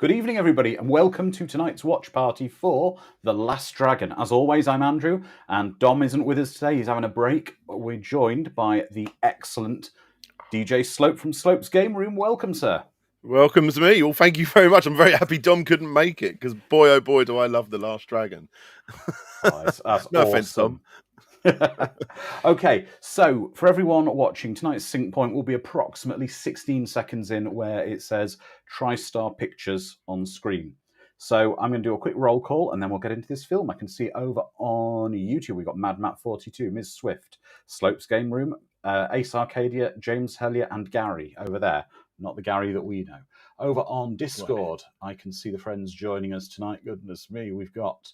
Good evening, everybody, and welcome to tonight's watch party for The Last Dragon. As always, I'm Andrew, and Dom isn't with us today. He's having a break. We're joined by the excellent DJ Slope from Slope's Game Room. Welcome, sir. Welcome to me. Well, thank you very much. I'm very happy Dom couldn't make it because boy, oh boy, do I love The Last Dragon. Oh, that's No awesome. offense, Dom. Okay, so for everyone watching, tonight's sync point will be approximately 16 seconds in where it says TriStar Pictures on screen. So I'm going to do a quick roll call and then we'll get into this film. I can see over on YouTube we've got Mad Matt 42, Ms. Swift, Slopes Game Room, Ace Arcadia, James Hellier, and Gary over there. Not the Gary that we know. Over on Discord, I can see the friends joining us tonight. Goodness me, we've got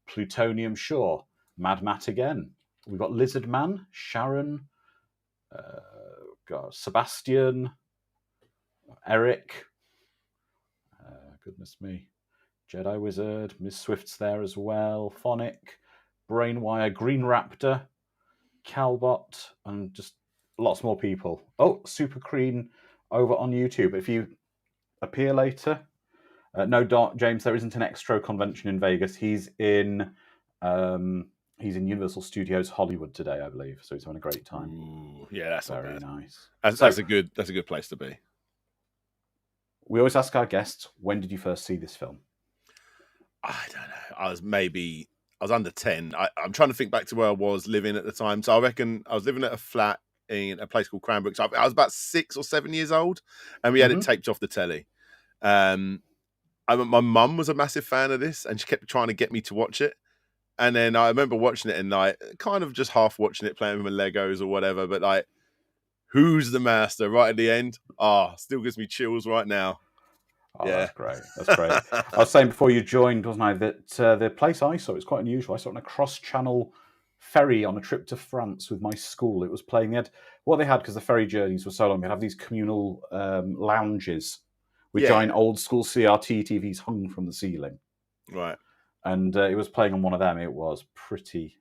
Plutonium Shore, Mad Matt again. We've got Lizard Man, Sharon, Sebastian, Eric. Goodness me. Jedi Wizard, Miss Swift's there as well. Phonic, Brainwire, Green Raptor, Calbot, and just lots more people. Oh, Super Crean over on YouTube. If you appear later, James, there isn't an Extro convention in Vegas. He's in Universal Studios Hollywood today, I believe. So he's having a great time. Ooh, yeah, that's very not bad. nice. That's a good place to be. We always ask our guests, when did you first see this film? I don't know. I was under 10. I'm trying to think back to where I was living at the time. So I reckon I was living at a flat in a place called Cranbrook. So I was about 6 or 7 years old, and we had it taped off the telly. My mum was a massive fan of this, and she kept trying to get me to watch it. And then I remember watching it and like kind of just half watching it, playing with my Legos or whatever. But like, who's the master right at the end? Still gives me chills right now. Oh, yeah. That's great. That's great. I was saying before you joined, wasn't I, that the place I saw, it's quite unusual. I saw it on a cross-channel ferry on a trip to France with my school. It was playing. What they had, because the ferry journeys were so long, they'd have these communal lounges with giant old school CRT TVs hung from the ceiling. Right. And it was playing on one of them. It was pretty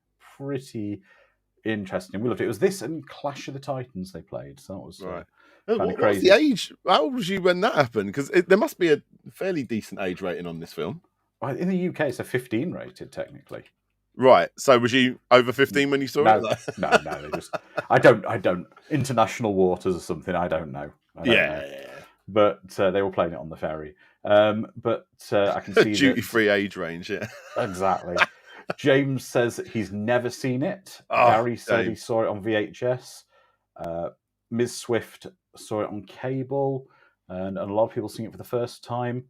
interesting. We loved it. It was this and Clash of the Titans they played. So that was right. Kind of crazy. What's the age? How old was you when that happened? Because there must be a fairly decent age rating on this film. In the UK, it's a 15 rated, technically. Right. So was you over 15 when you saw it? No. They just, I don't. International waters or something. I don't know. Yeah. But they were playing it on the ferry. But I can see duty-free age range. Yeah. Exactly. James says he's never seen it. Gary said he saw it on VHS. Ms. Swift saw it on cable, and a lot of people seeing it for the first time.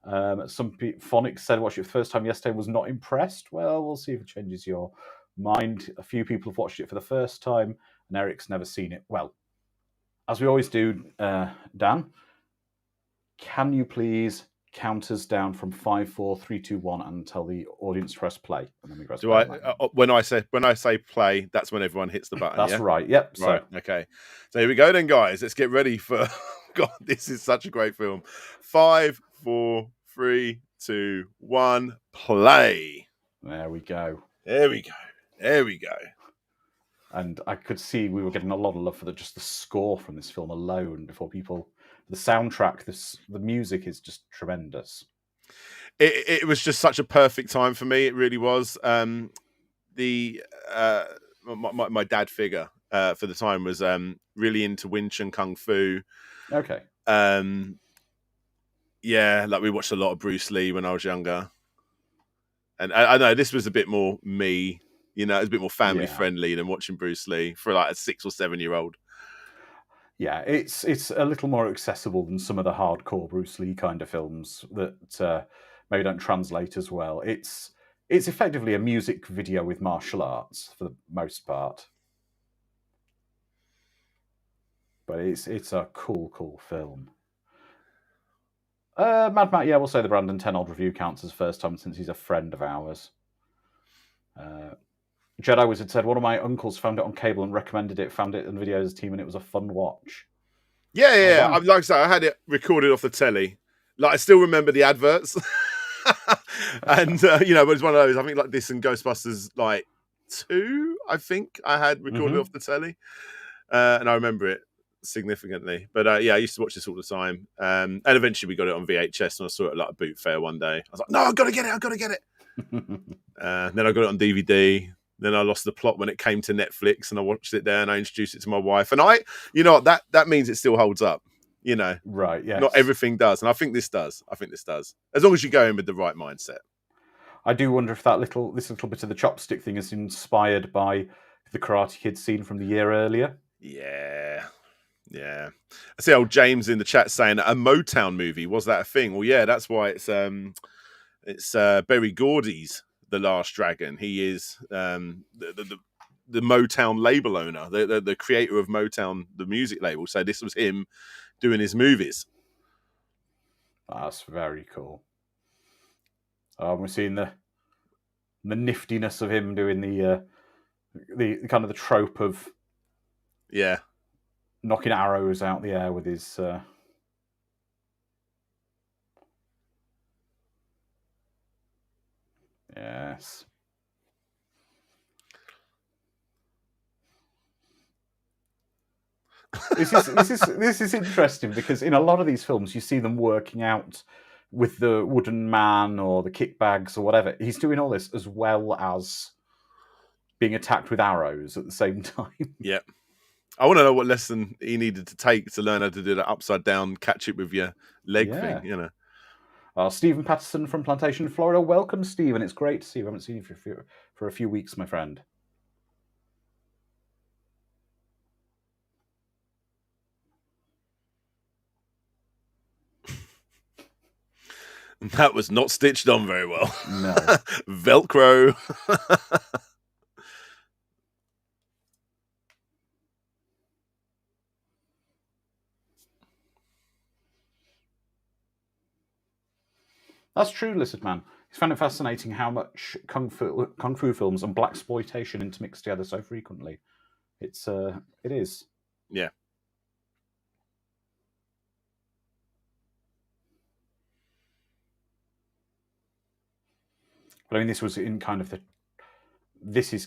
Phonics said watched it for the first time yesterday and was not impressed. Well, we'll see if it changes your mind. A few people have watched it for the first time, and Eric's never seen it. Well, as we always do, Dan, can you please count us down from 5, 4, 3, 2, 1 and tell the audience to press play? And then we press play. When I say play, that's when everyone hits the button. That's right. Yep. Right. Okay. So here we go then, guys. Let's get ready for. God, this is such a great film. 5, 4, 3, 2, 1. Play. There we go. And I could see we were getting a lot of love for just the score from this film alone before people. The soundtrack, the music is just tremendous. It was just such a perfect time for me. It really was. My dad figure for the time was really into Wing Chun Kung Fu. Okay. Yeah, like we watched a lot of Bruce Lee when I was younger. And I know this was a bit more me, it was a bit more family friendly than watching Bruce Lee for like a 6 or 7 year old. Yeah, it's a little more accessible than some of the hardcore Bruce Lee kind of films that maybe don't translate as well. It's effectively a music video with martial arts for the most part. But it's a cool film. Mad Matt, we'll say the Brandon Tenold review counts as first time since he's a friend of ours. Jedi Wizard said, one of my uncles found it on cable and recommended it, found it in the videos team, and it was a fun watch. Yeah. Oh, wow. Like I said, I had it recorded off the telly. Like, I still remember the adverts. And, but it's one of those, I think like this and Ghostbusters, like 2, I think I had recorded off the telly. And I remember it. significantly. But yeah, I used to watch this all the time. And eventually we got it on VHS, and I saw it at like a boot fair one day. I was like, no, I've got to get it. Then I got it on DVD. Then I lost the plot when it came to Netflix, and I watched it there, and I introduced it to my wife. And you know, that means it still holds up. You know, right? Yes. Not everything does, and I think this does. As long as you go in with the right mindset. I do wonder if this little bit of the chopstick thing is inspired by the Karate Kid scene from the year earlier. Yeah. I see old James in the chat saying a Motown movie. Was that a thing? Well, yeah, that's why it's Berry Gordy's The Last Dragon. He is the Motown label owner, the creator of Motown, the music label. So this was him doing his movies. That's very cool. We're seeing the niftiness of him doing the kind of the trope of knocking arrows out the air with his. Yes. This is interesting because in a lot of these films you see them working out with the wooden man or the kickbags or whatever. He's doing all this as well as being attacked with arrows at the same time. Yeah. I want to know what lesson he needed to take to learn how to do that upside down, catch it with your leg thing, you know. Stephen Patterson from Plantation, Florida. Welcome, Stephen. It's great to see you. I haven't seen you for a few weeks, my friend. That was not stitched on very well. No. Velcro. That's true, Lizard Man. He's found it fascinating how much kung fu films and blaxploitation intermix together so frequently. It is. Yeah. But I mean, this is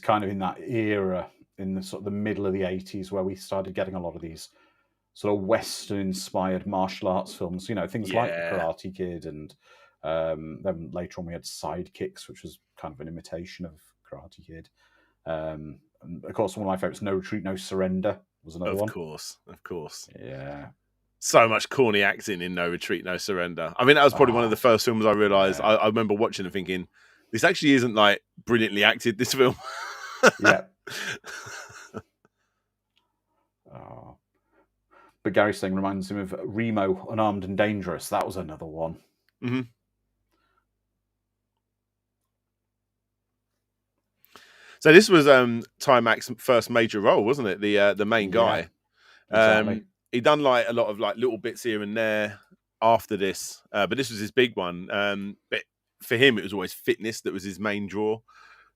kind of in that era, in the sort of the middle of the 80s, where we started getting a lot of these sort of Western-inspired martial arts films. You know, things like The Karate Kid, and then later on we had Sidekicks, which was kind of an imitation of Karate Kid. And of course, one of my favorites, No Retreat, No Surrender, was another one. Of course. Yeah. So much corny acting in No Retreat, No Surrender. I mean, that was probably one of the first films I realised. Yeah. I remember watching and thinking, this actually isn't like brilliantly acted, this film. Yeah. But Gary's saying reminds him of Remo, Unarmed and Dangerous. That was another one. Mm-hmm. So this was Timac's first major role, wasn't it? The main guy. Exactly. He done like a lot of like little bits here and there after this, but this was his big one. But for him, it was always fitness that was his main draw,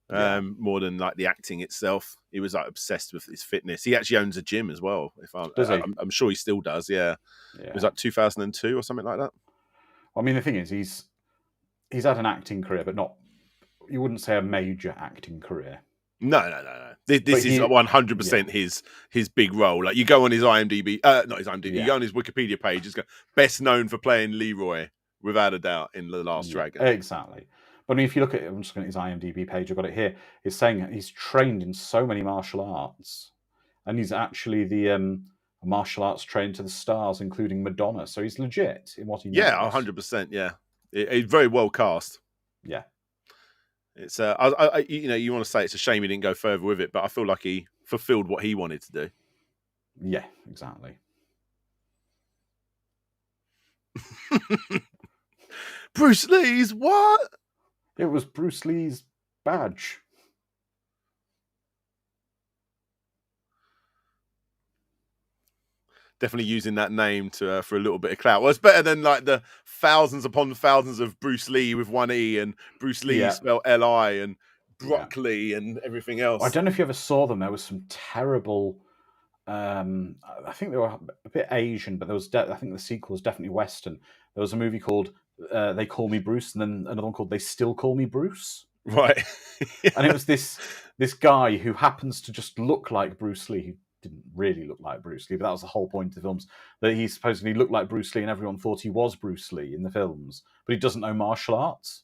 more than like the acting itself. He was like obsessed with his fitness. He actually owns a gym as well. I'm sure he still does. Yeah. It was like 2002 or something like that. I mean, the thing is, he's had an acting career, but not. You wouldn't say a major acting career. No. This is 100% his big role. Like you go on his IMDb, not his IMDb. You go on his Wikipedia page. It's best known for playing Leroy, without a doubt, in The Last Dragon. Exactly. But I mean, if you look at it, I'm just looking at his IMDb page. I've got it here. It's saying he's trained in so many martial arts, and he's actually the martial arts trained to the stars, including Madonna. So he's legit in what he knows. Yeah, 100%. Yeah, he's very well cast. Yeah. It's you want to say it's a shame he didn't go further with it, but I feel like he fulfilled what he wanted to do. Yeah, exactly. Bruce Lee's what? It was Bruce Lee's badge. Definitely using that name to for a little bit of clout. Well, it's better than like the thousands upon thousands of Bruce Lee with one E and Bruce Lee spelled L-I and broccoli and everything else. I don't know if you ever saw them. There was some terrible. I think they were a bit Asian, but there was. I think the sequel was definitely Western. There was a movie called They Call Me Bruce, and then another one called They Still Call Me Bruce. Right. And it was this guy who happens to just look like Bruce Lee. didn't really look like Bruce Lee, but that was the whole point of the films, that he supposedly looked like Bruce Lee and everyone thought he was Bruce Lee in the films, but he doesn't know martial arts.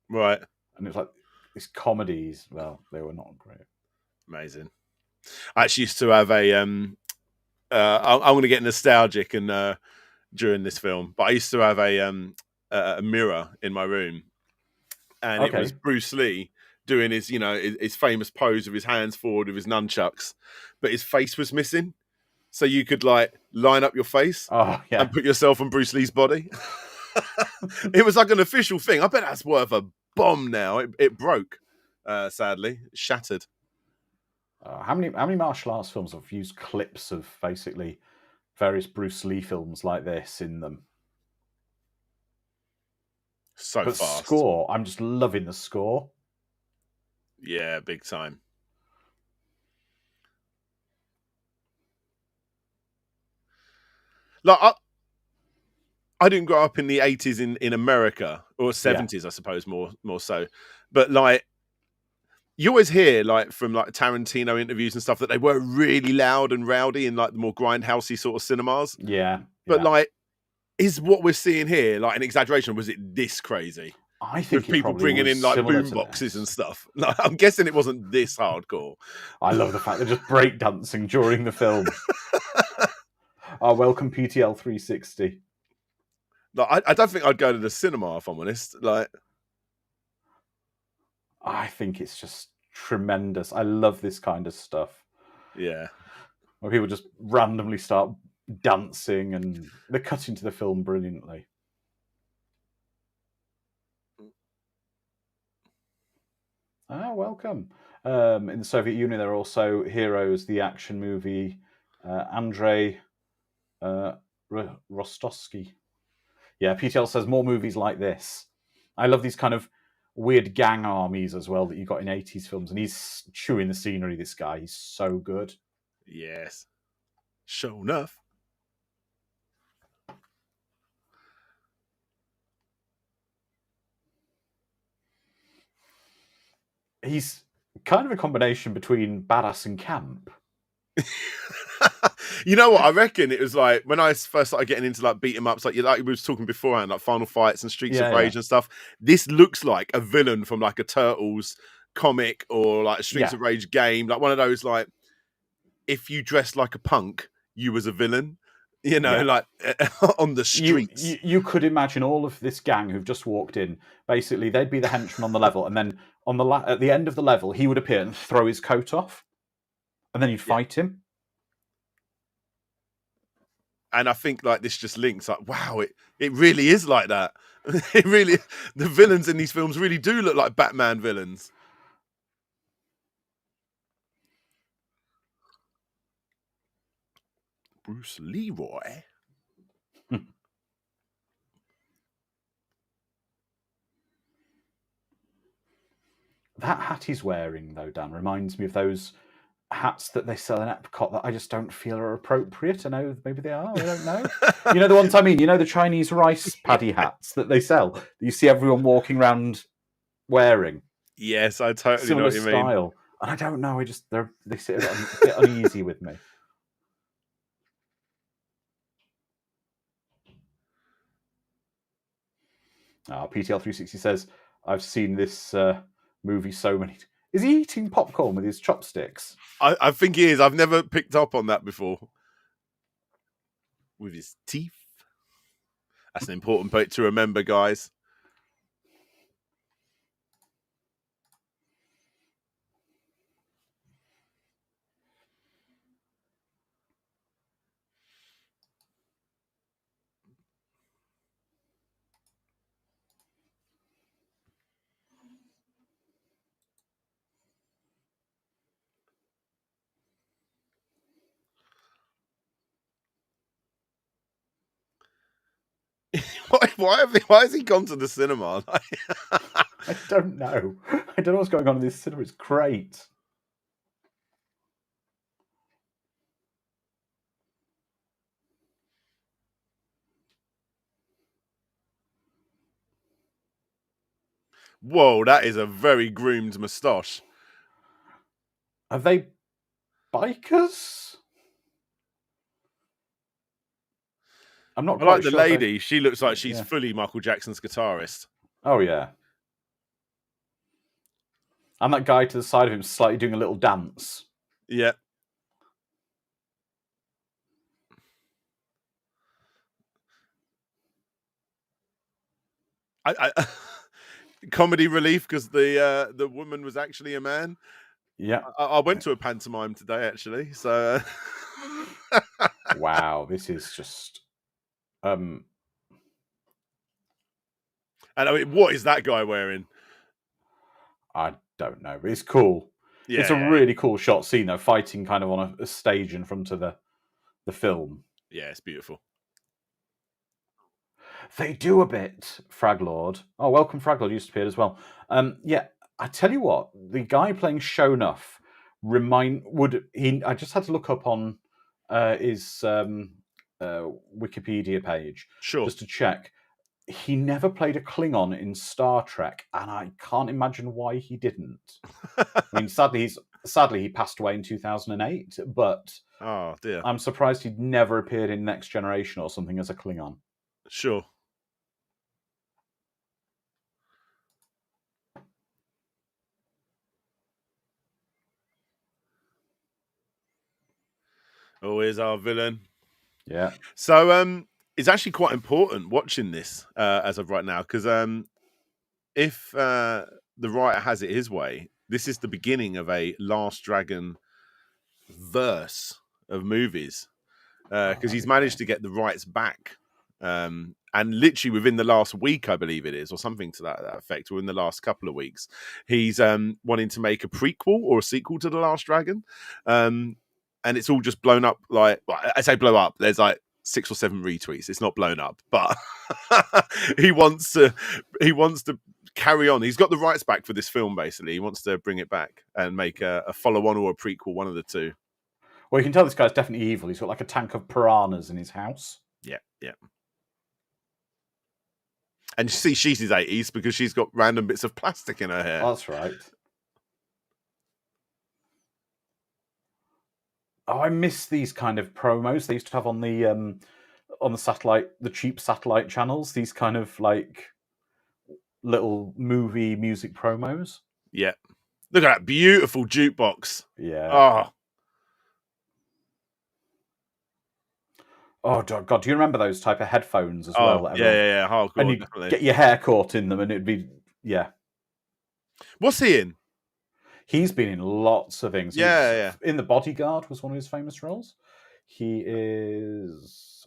Right. And it's like, these comedies, well, they were not great. Amazing. I actually used to have a I'm going to get nostalgic and during this film, but I used to have a mirror in my room, and it was Bruce Lee doing his, you know, his famous pose with his hands forward with his nunchucks, but his face was missing, so you could like line up your face and put yourself on Bruce Lee's body. It was like an official thing. I bet that's worth a bomb now. It broke, sadly, it shattered. How many martial arts films have used clips of basically various Bruce Lee films like this in them? So but fast. Score, I'm just loving the score. Yeah, big time. Like I didn't grow up in the 80s in America, or 70s, I suppose, more so. But like, you always hear like from like Tarantino interviews and stuff that they were really loud and rowdy in like the more grindhousey sort of cinemas. Yeah. But like, is what we're seeing here like an exaggeration? Or was it this crazy? I think with people bringing in like boom boxes and stuff. Like, I'm guessing it wasn't this hardcore. I love the fact they're just breakdancing during the film. Welcome PTL 360. Like, I don't think I'd go to the cinema if I'm honest. Like, I think it's just tremendous. I love this kind of stuff. Yeah. Where people just randomly start dancing and they're cut into the film brilliantly. Welcome. In the Soviet Union, there are also Heroes, the action movie, Andrei Rostovsky. Yeah, PTL says more movies like this. I love these kind of weird gang armies as well that you got in 80s films, and he's chewing the scenery, this guy. He's so good. Yes. Sure enough. He's kind of a combination between badass and camp. You know what? I reckon it was like when I first started getting into like beat 'em ups, like we was talking beforehand, like Final Fights and Streets of Rage and stuff. This looks like a villain from like a Turtles comic or like a Streets of Rage game, like one of those like if you dressed like a punk, you was a villain. You know, like on the streets. You could imagine all of this gang who've just walked in. Basically, they'd be the henchmen on the level, and then on the at the end of the level, he would appear and throw his coat off, and then you'd fight him. And I think like this just links like, wow, it really is like that. It really, the villains in these films really do look like Batman villains. Bruce Leroy. That hat he's wearing, though, Dan, reminds me of those hats that they sell in Epcot that I just don't feel are appropriate. I know maybe they are. I don't know. You know the ones I mean. You know the Chinese rice paddy hats that they sell. That you see everyone walking around wearing. Yes, I totally Similar know what you mean. style. And I don't know. They sit a bit uneasy with me. PTL 360 says, I've seen this movie so many. Is he eating popcorn with his chopsticks? I think he is. I've never picked up on that before. With his teeth. That's an important point to remember, guys. Why has he gone to the cinema? I don't know. I don't know what's going on in this cinema. It's great. Whoa, that is a very groomed moustache. Have they bikers? I'm not I quite like the sure. lady. She looks like she's Yeah. fully Michael Jackson's guitarist. Oh, yeah. And that guy to the side of him slightly doing a little dance. Yeah. I comedy relief because the woman was actually a man. Yeah. I went to a pantomime today, actually. So, Wow, this is just. and I mean, what is that guy wearing? I don't know, but it's cool. Yeah, It's a really cool shot scene, though, fighting kind of on a stage in front of the film. yeah, it's beautiful. They do a bit, Fraglord. Oh, welcome, Fraglord. Used to appear as well. Yeah, I tell you what, the guy playing Shonuff I just had to look up on his Wikipedia page Sure. just to check. He never played a Klingon in Star Trek, and I can't imagine why he didn't. I mean, sadly, he passed away in 2008, but Oh dear. I'm surprised he'd never appeared in Next Generation or something as a Klingon. Sure. Oh, here's our villain. Yeah. So, it's actually quite important watching this as of right now because if the writer has it his way, this is the beginning of a Last Dragon verse of movies because he's managed to get the rights back. And literally within the last week, I believe it is, or something to that effect, or in the last couple of weeks, he's wanting to make a prequel or a sequel to The Last Dragon. And it's all just blown up. Like, well, I say blow up. There's like 6 or 7 retweets. It's not blown up, but he wants to carry on. He's got the rights back for this film. Basically, he wants to bring it back and make a follow-on or a prequel, one of the two. Well, you can tell this guy's definitely evil. He's got like a tank of piranhas in his house. Yeah, yeah. And you see, she's his 80s because she's got random bits of plastic in her hair. That's right. Oh, I miss these kind of promos they used to have on the satellite, the cheap satellite channels. These kind of like little movie music promos. Yeah. Look at that beautiful jukebox. Yeah. Oh God! Do you remember those type of headphones as well? Yeah. Hardcore, and you definitely. get your hair caught in them, and it'd be What's he in? He's been in lots of things. Yeah. In The Bodyguard was one of his famous roles. He is.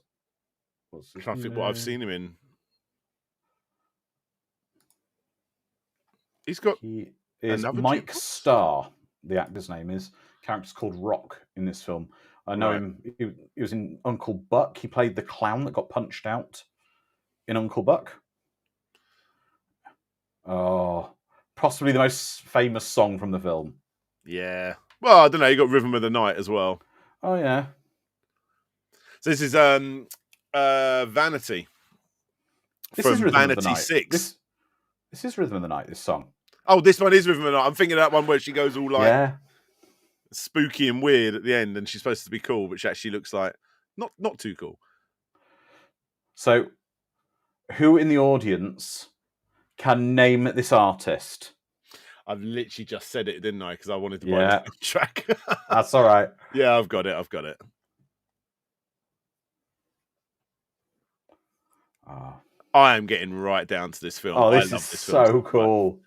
I'm trying to think what I've seen him in. He is Mike Starr. The actor's name is. Character's called Rock in this film. I know him. He was in Uncle Buck. He played the clown that got punched out in Uncle Buck. Oh, possibly the most famous song from the film. Yeah. Well, I don't know. You got Rhythm of the Night as well. Oh yeah. So this is Vanity. This from is Rhythm Vanity of the Night. 6. This is Rhythm of the Night. This song. Oh, this one is Rhythm of the Night. I'm thinking of that one where she goes all like spooky and weird at the end, and she's supposed to be cool, but she actually looks like not too cool. So, who in the audience can name this artist? I've literally just said it, didn't I? Because I wanted to buy the track. That's all right. Yeah, I've got it. I am getting right down to this film. Oh, this is so cool.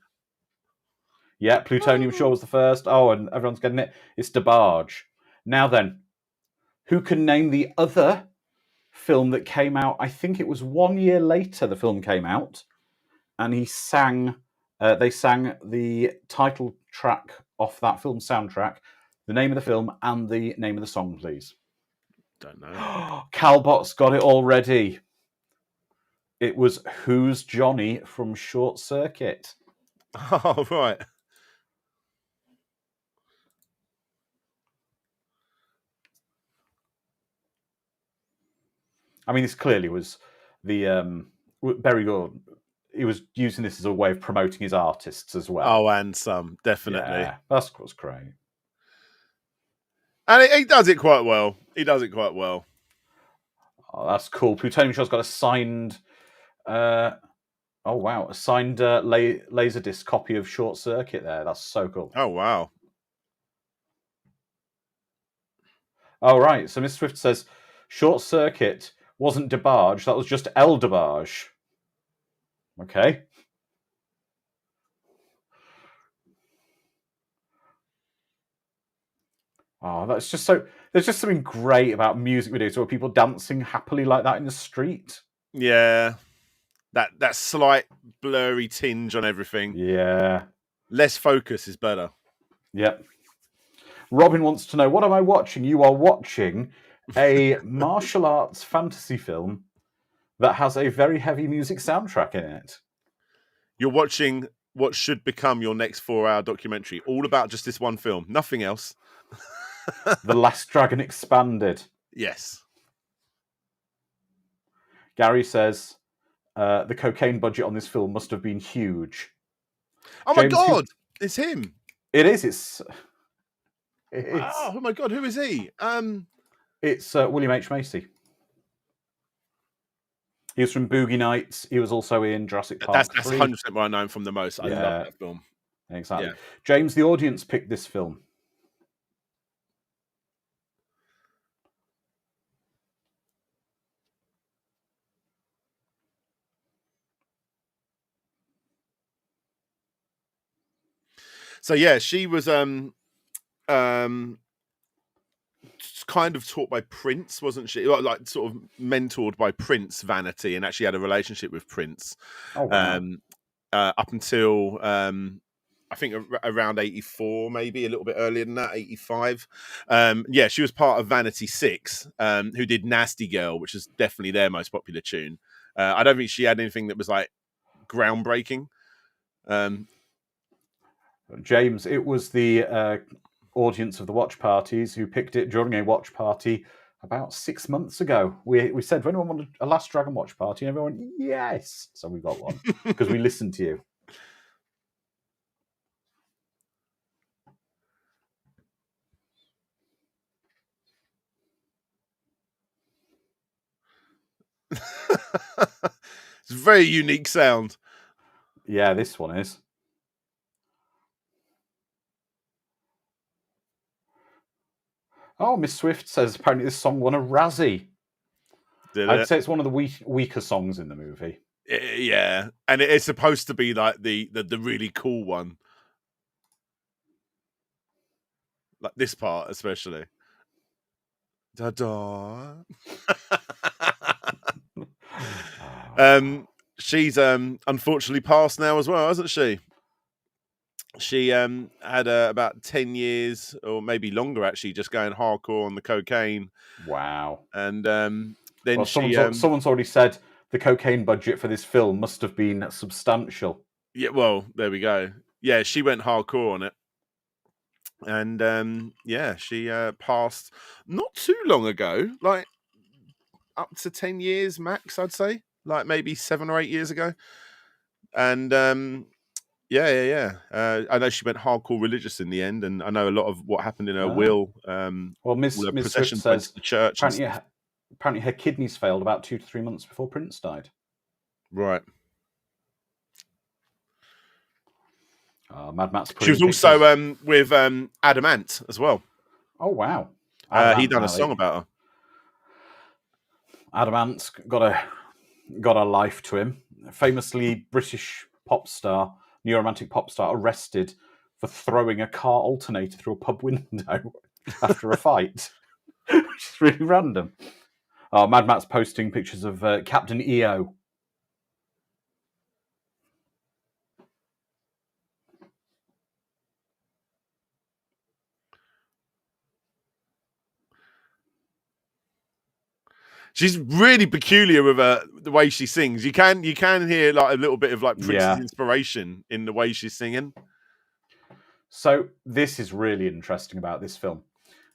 Yeah, Plutonium Shore was the first. Oh, and everyone's getting it. It's DeBarge. Now then, who can name the other film that came out? I think it was 1 year later the film came out, and they sang the title track off that film soundtrack, the name of the film, and the name of the song, please. Don't know. Calbot's got it already. It was Who's Johnny from Short Circuit. Oh, right. I mean, this clearly was the Berry Gordy. He was using this as a way of promoting his artists as well. Oh, and some, definitely. Yeah, that was great. And he does it quite well. He does it quite well. Oh, that's cool. Plutonium Shot's got a signed. Oh wow, a signed Laserdisc copy of Short Circuit there. That's so cool. Oh wow. Oh right, so Miss Swift says Short Circuit wasn't DeBarge, that was just El DeBarge. Okay. Oh, that's just so. There's just something great about music videos where people dancing happily like that in the street. Yeah. That slight blurry tinge on everything. Yeah. Less focus is better. Yep. Robin wants to know, what am I watching? You are watching a martial arts fantasy film that has a very heavy music soundtrack in it. You're watching what should become your next 4-hour documentary, all about just this one film, nothing else. The Last Dragon Expanded. Yes. Gary says the cocaine budget on this film must have been huge. Oh my God, it's him. It is. Oh my God, who is he? It's William H. Macy. He was from Boogie Nights. He was also in Jurassic Park. That's 100% what I know him from the most. I love that film. Exactly. Yeah. James, the audience picked this film. So yeah, she was kind of taught by Prince, wasn't she? Like sort of mentored by Prince Vanity, and actually had a relationship with Prince. Oh, wow. Up until I think around 84, maybe a little bit earlier than that, 85. Yeah, she was part of Vanity 6, who did Nasty Girl, which is definitely their most popular tune. I don't think she had anything that was like groundbreaking. James, it was the audience of the watch parties who picked it during a watch party about 6 months ago. We said, "Anyone want a Last Dragon watch party?" And everyone went, "Yes." So we got one because we listened to you. It's a very unique sound. Yeah, this one is. Oh, Miss Swift says apparently this song won a Razzie. I'd say it's one of the weaker songs in the movie. Yeah, and it's supposed to be like the really cool one, like this part especially. Da da. She's unfortunately passed now as well, hasn't she? She had about 10 years or maybe longer actually just going hardcore on the cocaine. Wow. And then someone's already said the cocaine budget for this film must have been substantial. Yeah, well, there we go. Yeah, she went hardcore on it. And yeah, she passed not too long ago, like up to 10 years max, I'd say, like maybe 7 or 8 years ago. And yeah. I know she went hardcore religious in the end, and I know a lot of what happened in her will. Well, Miss Swift says to the church. Apparently, her kidneys failed about 2 to 3 months before Prince died. Right. Mad Matt's. She was also with Adam Ant as well. Oh wow! He done a song about her. Adam Ant's got a life to him. Famously British pop star, neo-romantic pop star, arrested for throwing a car alternator through a pub window after a fight, which is really random. Mad Matt's posting pictures of Captain EO. She's really peculiar with the way she sings. You can hear like a little bit of like Prince's inspiration in the way she's singing. So this is really interesting about this film.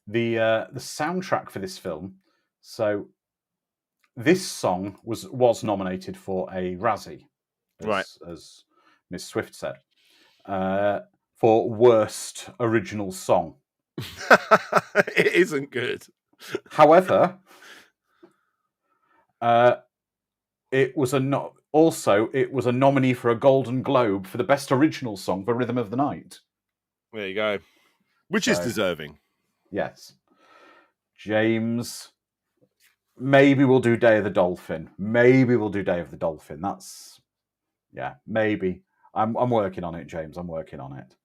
The soundtrack for this film. So this song was nominated for a Razzie, as Miss Swift said, for worst original song. It isn't good. However, it was it was a nominee for a Golden Globe for the best original song for Rhythm of the Night. There you go. Which is deserving. Yes. James, maybe we'll do Day of the Dolphin. That's, yeah, maybe. I'm working on it, James. I'm working on it.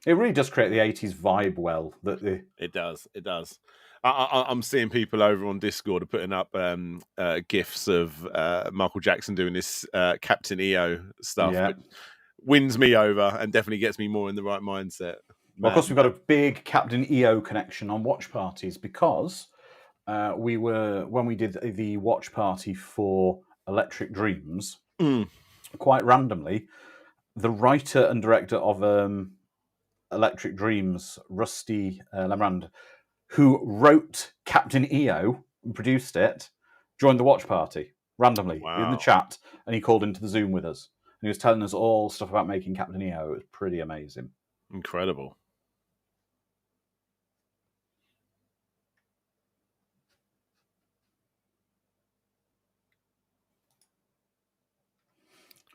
It really does create the 80s vibe well. It does. It does. I'm seeing people over on Discord are putting up gifs of Michael Jackson doing this Captain EO stuff, Yeah. which wins me over and definitely gets me more in the right mindset. Well, of course, we've got a big Captain EO connection on watch parties because when we did the watch party for Electric Dreams, quite randomly, the writer and director of Electric Dreams, Rusty Lamrand, who wrote Captain EO and produced it, joined the watch party randomly in the chat, and he called into the Zoom with us. And he was telling us all stuff about making Captain EO. It was pretty amazing. Incredible.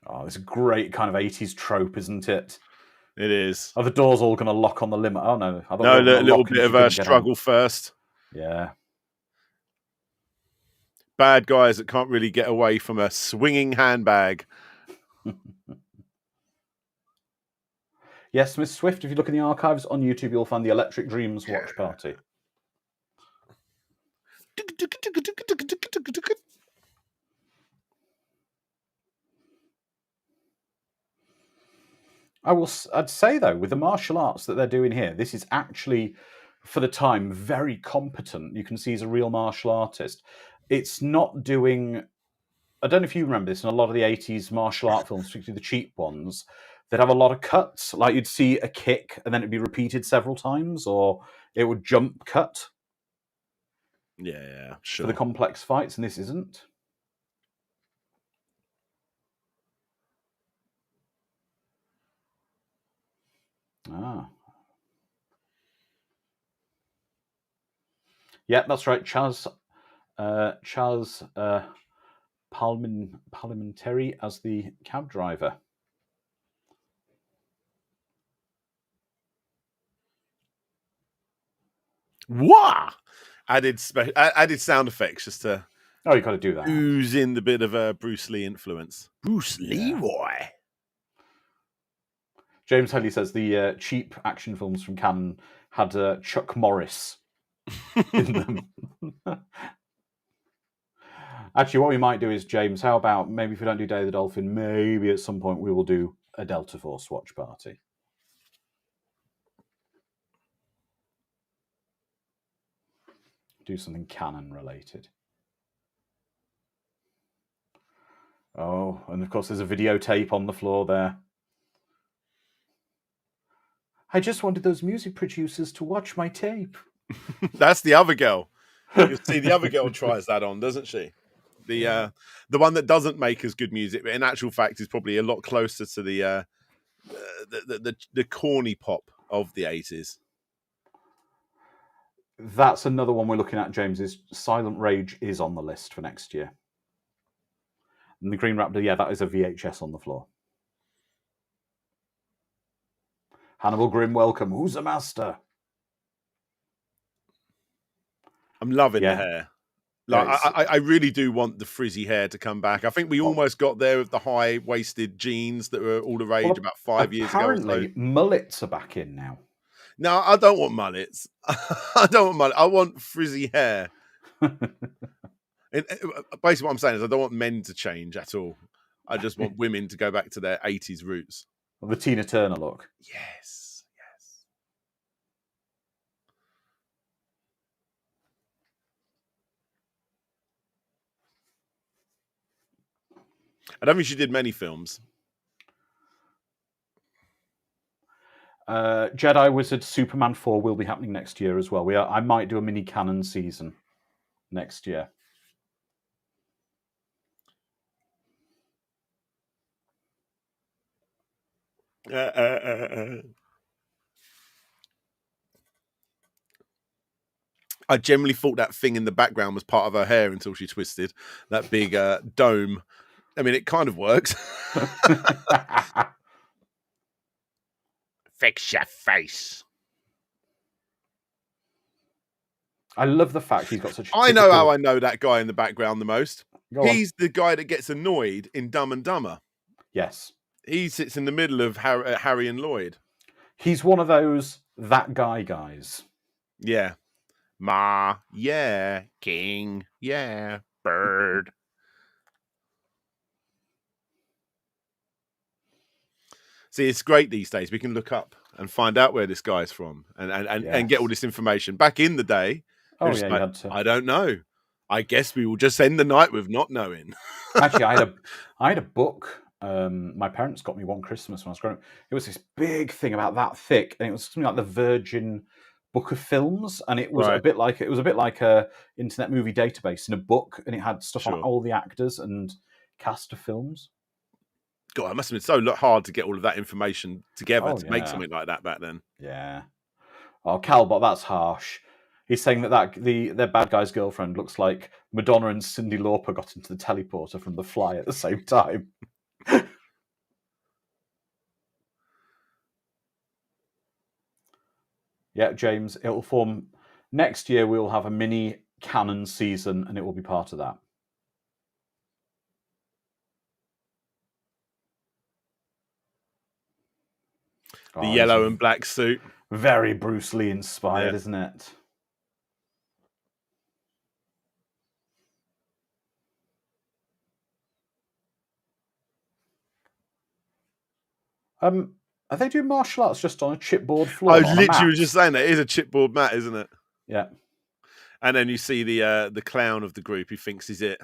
Oh, it's a great kind of 80s trope, isn't it? It is. Are the doors all going to lock on the limo? Oh, no. I No, a little bit of a struggle first. Yeah. Bad guys that can't really get away from a swinging handbag. Yes, Miss Swift, if you look in the archives on YouTube, you'll find the Electric Dreams watch party. I'd say, though, with the martial arts that they're doing here, this is actually, for the time, very competent. You can see he's a real martial artist. It's not doing... I don't know if you remember this in a lot of the 80s martial art films, particularly the cheap ones, they'd have a lot of cuts. Like you'd see a kick and then it'd be repeated several times, or it would jump cut. Yeah, sure. For the complex fights, and this isn't. Yeah, that's right. Chaz Parliamentary as the cab driver. Wah! Added sound effects just to... Oh, you got to do that. Ooze in the bit of a Bruce Lee influence. Bruce Leroy. James Helly says the cheap action films from Cannes had Chuck Morris in them. Actually, what we might do is, James, how about maybe if we don't do Day of the Dolphin, maybe at some point we will do a Delta Force watch party. Do something canon related. Oh, and of course there's a videotape on the floor there. I just wanted those music producers to watch my tape. That's the other girl. You see, the other girl tries that on, doesn't she? The one that doesn't make as good music, but in actual fact is probably a lot closer to the corny pop of the 80s. That's another one we're looking at, James, is Silent Rage is on the list for next year. And the Green Raptor, yeah, that is a VHS on the floor. Hannibal Grimm, welcome. Who's the master? I'm loving the hair. Like, I really do want the frizzy hair to come back. I think we almost got there with the high-waisted jeans that were all the rage about 5 years ago. Apparently, mullets are back in now. No, I don't want mullets. I don't want mullets. I want frizzy hair. Basically, what I'm saying is I don't want men to change at all. I just want women to go back to their 80s roots. The Tina Turner look. Yes. I don't think she did many films. Jedi Wizard Superman 4 will be happening next year as well. I might do a mini canon season next year. I generally thought that thing in the background was part of her hair until she twisted that big dome. I mean, it kind of works. Fix your face. I love the fact he's got such a I typical... know how I know that guy in the background the most. Go on. He's the guy that gets annoyed in Dumb and Dumber. Yes. He sits in the middle of Harry and Lloyd. He's one of those that guy guys. Yeah. Ma, yeah. King, yeah. Bird. See, it's great these days. We can look up and find out where this guy's from and get all this information. Back in the day, Oh, it was yeah, like, you had to... I don't know. I guess we will just end the night with not knowing. Actually, I had a book. My parents got me one Christmas when I was growing up. It was this big thing about that thick, and it was something like the Virgin Book of Films, and it was Right. a bit like a Internet Movie Database in a book, and it had stuff on Sure. all the actors and cast of films. God, it must have been so hard to get all of that information together to make yeah. something like that back then. Yeah. Oh, Calbot, that's harsh. He's saying that their bad guy's girlfriend looks like Madonna and Cyndi Lauper got into the teleporter from The Fly at the same time. Yeah, James, it'll form... Next year, we'll have a mini canon season, and it will be part of that. The yellow and black suit. Very Bruce Lee inspired, isn't it? Are they doing martial arts just on a chipboard floor? I literally was just saying that. It is a chipboard mat, isn't it? Yeah. And then you see the clown of the group who thinks he's it.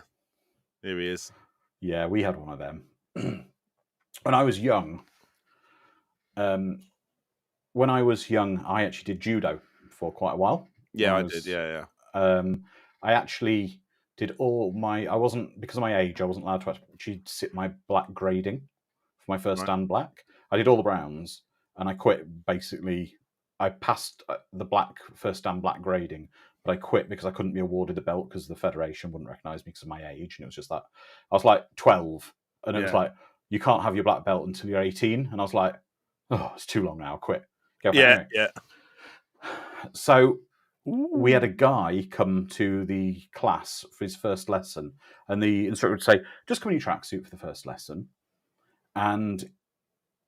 Here he is. Yeah, we had one of them. When I was young, I actually did judo for quite a while. Yeah, I did. Yeah. I actually did because of my age, I wasn't allowed to actually sit my black grading for my first Dan black. I did all the browns, and I quit. Basically, I passed the first Dan black grading, but I quit because I couldn't be awarded the belt because the federation wouldn't recognise me because of my age, and it was just that I was like 12, and it was like, you can't have your black belt until you're 18, and I was like, oh, it's too long now. I'll quit. Yeah. So we had a guy come to the class for his first lesson, and the instructor would say, just come in your tracksuit for the first lesson. And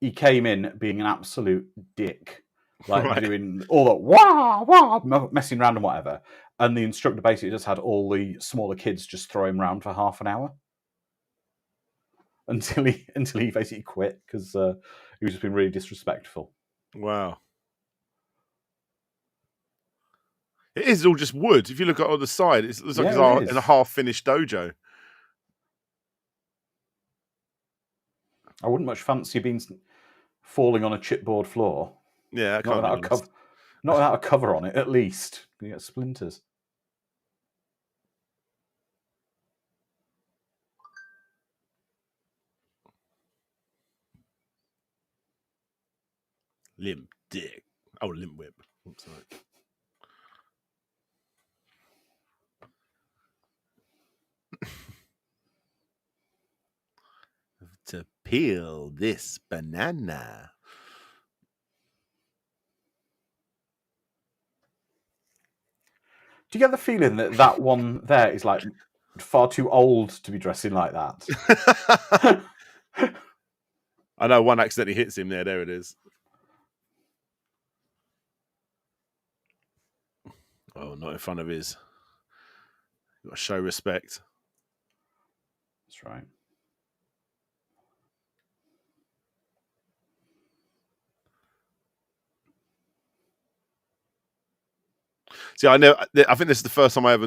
he came in being an absolute dick, like doing all the wah, messing around and whatever. And the instructor basically just had all the smaller kids just throw him around for half an hour until he basically quit because he was just being really disrespectful. Wow. It is all just wood. If you look at on the side, it looks like it's a half-finished dojo. I wouldn't much fancy being falling on a chipboard floor. Yeah, not without a cover on it, at least. You get splinters. Limp dick. Oh, limp whip. Oops, sorry. To peel this banana. Do you get the feeling that one there is like far too old to be dressing like that? I know one accidentally hits him there. There it is. Oh, not in front of his. You've got to show respect. That's right. See, I think this is the first time I ever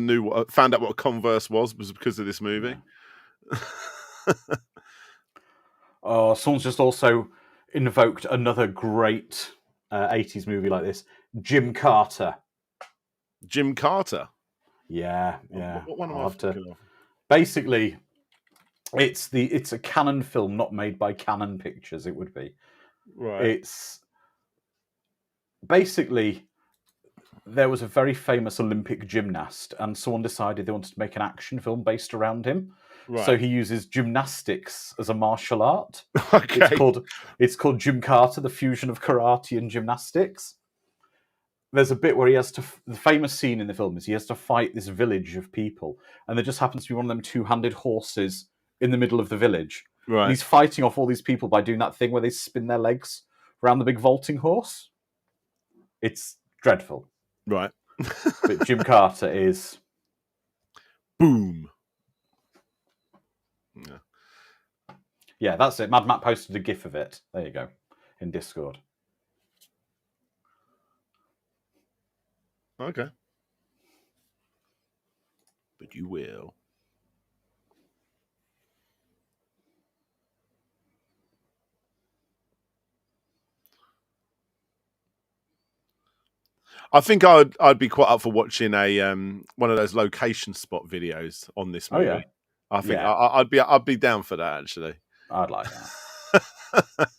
found out what a Converse was because of this movie. Yeah. Oh, someone's just also invoked another great 80s movie like this, Jim Carter. Jim Carter? Yeah. What one am I thinking of? Basically, it's a Canon film not made by Canon Pictures, it would be. Right. It's basically, there was a very famous Olympic gymnast, and someone decided they wanted to make an action film based around him. Right. So he uses gymnastics as a martial art. Okay. It's called Jim Carter, the fusion of karate and gymnastics. There's a bit where he has to. The famous scene in the film is he has to fight this village of people, and there just happens to be one of them two-handed horses in the middle of the village. Right. And he's fighting off all these people by doing that thing where they spin their legs around the big vaulting horse. It's dreadful. Right. But Jim Carter is boom. Yeah, that's it. Mad Matt posted a GIF of it. There you go, in Discord. Okay. But you will. I think I'd be quite up for watching a one of those location spot videos on this movie. Oh, yeah. I think Yeah. I'd be down for that, actually. I'd like that.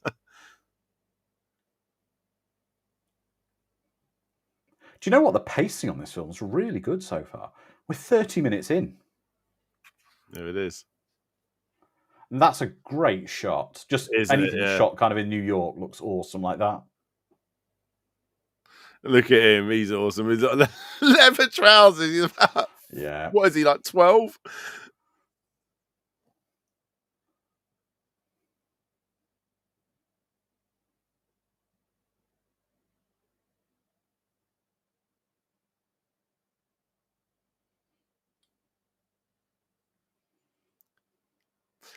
Do you know what? The pacing on this film is really good so far. We're 30 minutes in. There it is. And that's a great shot. Just anything shot kind of in New York looks awesome like that. Look at him. He's awesome. He's got leather trousers. He's about, yeah. What is he, like 12?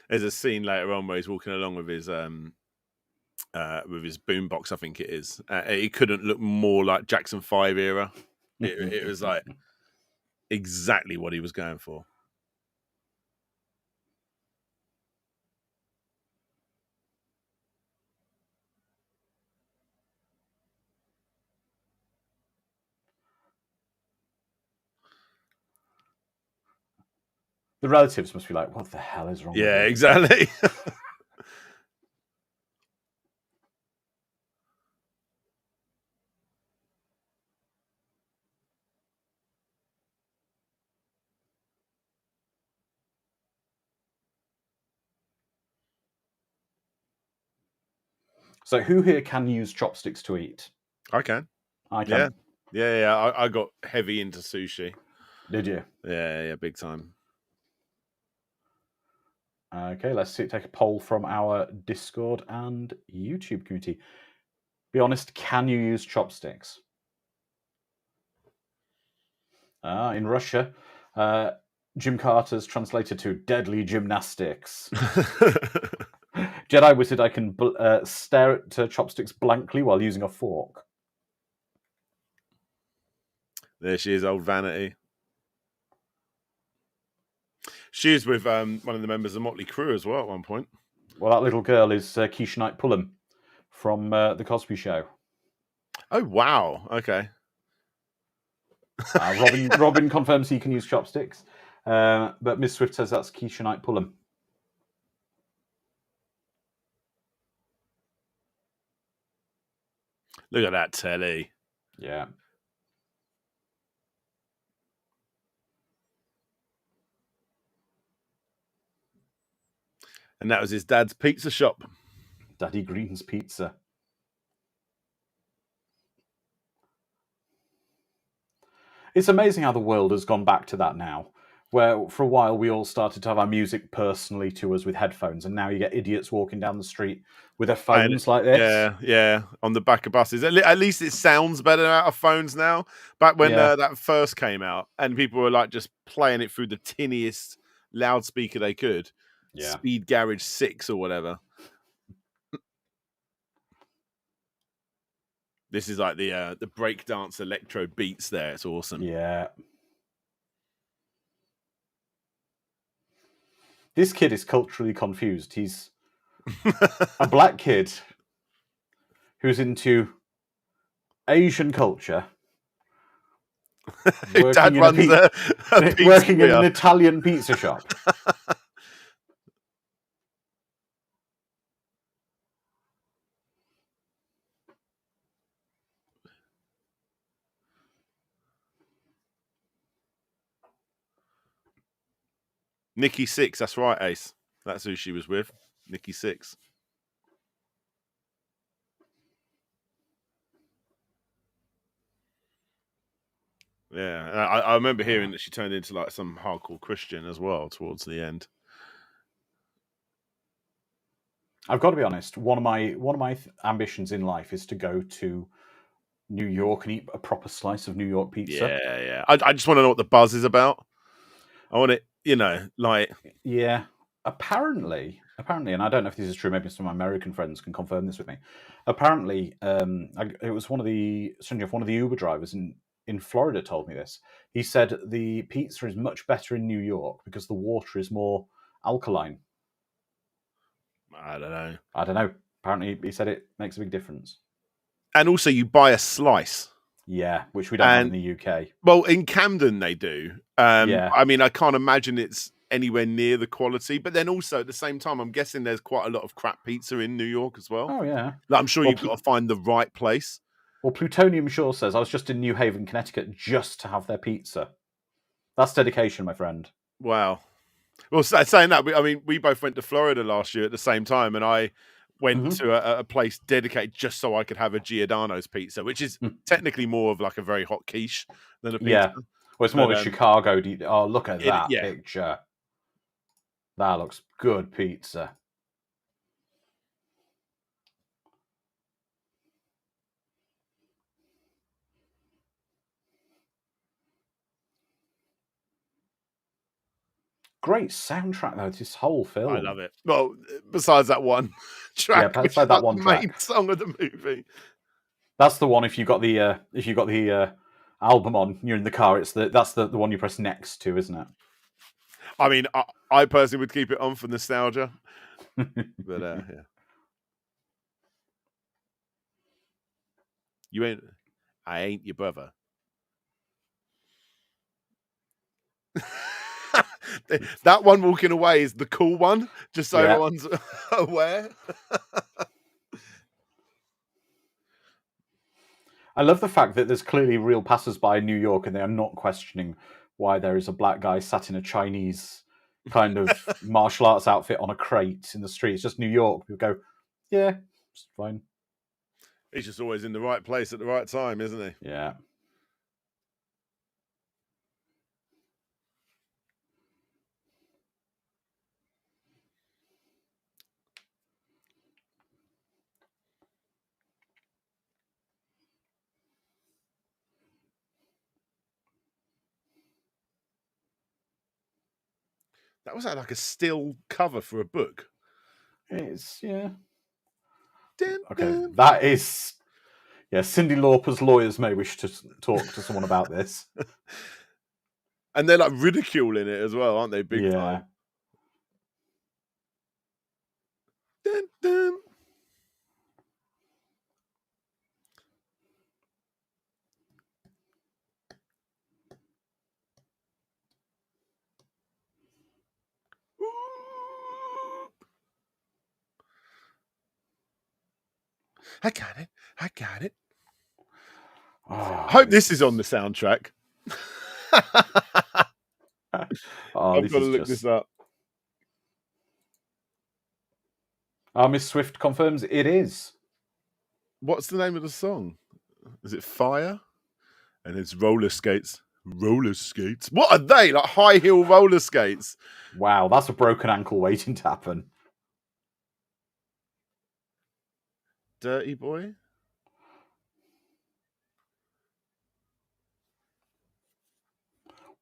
There's a scene later on where he's walking along with his boombox, I think it is. It couldn't look more like Jackson 5 era. It was like exactly what he was going for. The relatives must be like, what the hell is wrong with Yeah, him? exactly. So who here can use chopsticks to eat? I can. I can. Yeah. I got heavy into sushi. Did you? Yeah, big time. Okay, let's take a poll from our Discord and YouTube community. Be honest, can you use chopsticks? In Russia, Jim Carter's translated to deadly gymnastics. Jedi Wizard, I can stare at chopsticks blankly while using a fork. There she is, old Vanity. She was with one of the members of Motley Crue as well at one point. Well, that little girl is Keisha Knight Pullum from The Cosby Show. Oh, wow. Okay. Robin confirms he can use chopsticks, but Ms. Swift says that's Keisha Knight Pullum. Look at that telly. Yeah. And that was his dad's pizza shop. Daddy Green's Pizza. It's amazing how the world has gone back to that now, where for a while we all started to have our music personally to us with headphones, and now you get idiots walking down the street with their phones like this. Yeah, on the back of buses. At least it sounds better out of phones now. Back when that first came out, and people were like just playing it through the tiniest loudspeaker they could. Yeah. Speed Garage 6 or whatever. This is like the breakdance electro beats there. It's awesome. Yeah. This kid is culturally confused. He's a black kid who's into Asian culture. Dad runs working in an Italian pizza shop. Nikki Six. That's right, Ace. That's who she was with. Nikki Six. Yeah, I remember hearing that she turned into like some hardcore Christian as well towards the end. I've got to be honest. One of my ambitions in life is to go to New York and eat a proper slice of New York pizza. Yeah. I just want to know what the buzz is about. I want it, like. Yeah. Apparently, and I don't know if this is true. Maybe some of my American friends can confirm this with me. Apparently, it was one of the Uber drivers in Florida told me this. He said the pizza is much better in New York because the water is more alkaline. I don't know. Apparently, he said it makes a big difference. And also, you buy a slice. Yeah, which we don't have in the UK. Well, in Camden they do. Yeah. I mean, I can't imagine it's anywhere near the quality. But then also at the same time, I'm guessing there's quite a lot of crap pizza in New York as well. Oh yeah. Like, I'm sure you've got to find the right place. Well, Plutonium Shore says I was just in New Haven, Connecticut, just to have their pizza. That's dedication, my friend. Wow. Well, saying that, I mean, we both went to Florida last year at the same time, and I went to a place dedicated just so I could have a Giordano's pizza, which is technically more of like a very hot quiche than a pizza. Yeah. Well, it's more of a Chicago. Oh, look at that picture. That looks good pizza. Great soundtrack though. This whole film. I love it. Well, besides that one track, yeah, besides that one track, main song of the movie. That's the one. If you got the album on, you're in the car. That's the one you press next to, isn't it? I mean, I personally would keep it on for nostalgia, but yeah. I ain't your brother. That one walking away is the cool one, just so everyone's aware. I love the fact that there's clearly real passers-by in New York and they are not questioning why there is a black guy sat in a Chinese kind of martial arts outfit on a crate in the street. It's just New York. People go, yeah, it's fine. He's just always in the right place at the right time, isn't he? Yeah. That was like a still cover for a book. It's okay. Dun. That is Cyndi Lauper's lawyers may wish to talk to someone about this. And they're like ridiculing it as well, aren't they? Big time. Dun. I got it. I hope this is on the soundtrack. I've got to look this up. Miss Swift confirms it is. What's the name of the song? Is it Fire? And it's roller skates. Roller skates? What are they? Like high heel roller skates? Wow, that's a broken ankle waiting to happen. Dirty Boy?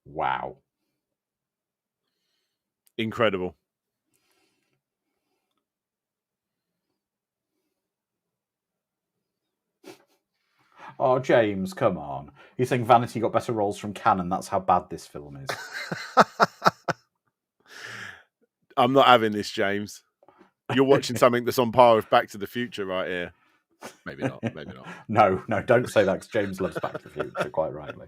Wow. Incredible. Oh, James, come on. He's saying Vanity got better roles from Canon. That's how bad this film is. I'm not having this, James. You're watching something that's on par with Back to the Future right here. Maybe not. No, don't say that because James loves Back to the Future, quite rightly.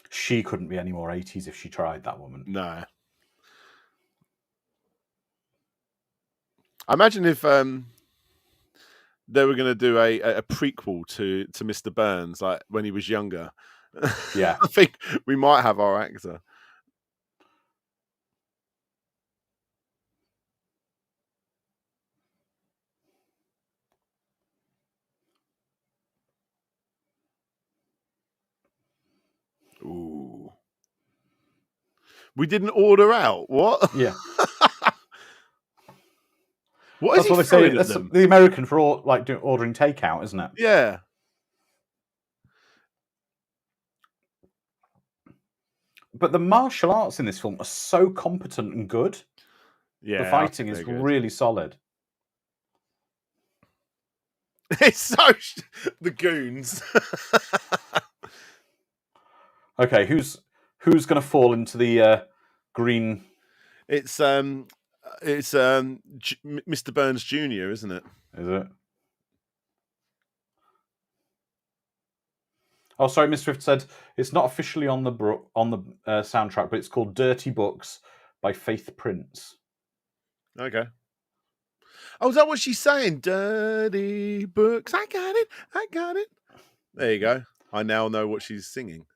She couldn't be any more 80s if she tried, that woman. No. I imagine if they were going to do a prequel to Mr. Burns, like when he was younger. Yeah. I think we might have our actor. Ooh. We didn't order out. What? Yeah. What is That's he what they say. throwing at That's them? the American for ordering takeout, isn't it? Yeah. But the martial arts in this film are so competent and good. Yeah. The I fighting think is they're good. really solid. It's so the goons. Okay, who's going to fall into the green? It's Mr. Burns Jr., isn't it? Is it? Oh, sorry, Miss Swift said it's not officially on the soundtrack, but it's called "Dirty Books" by Faith Prince. Okay. Oh, is that what she's saying? Dirty books. I got it. I got it. There you go. I now know what she's singing.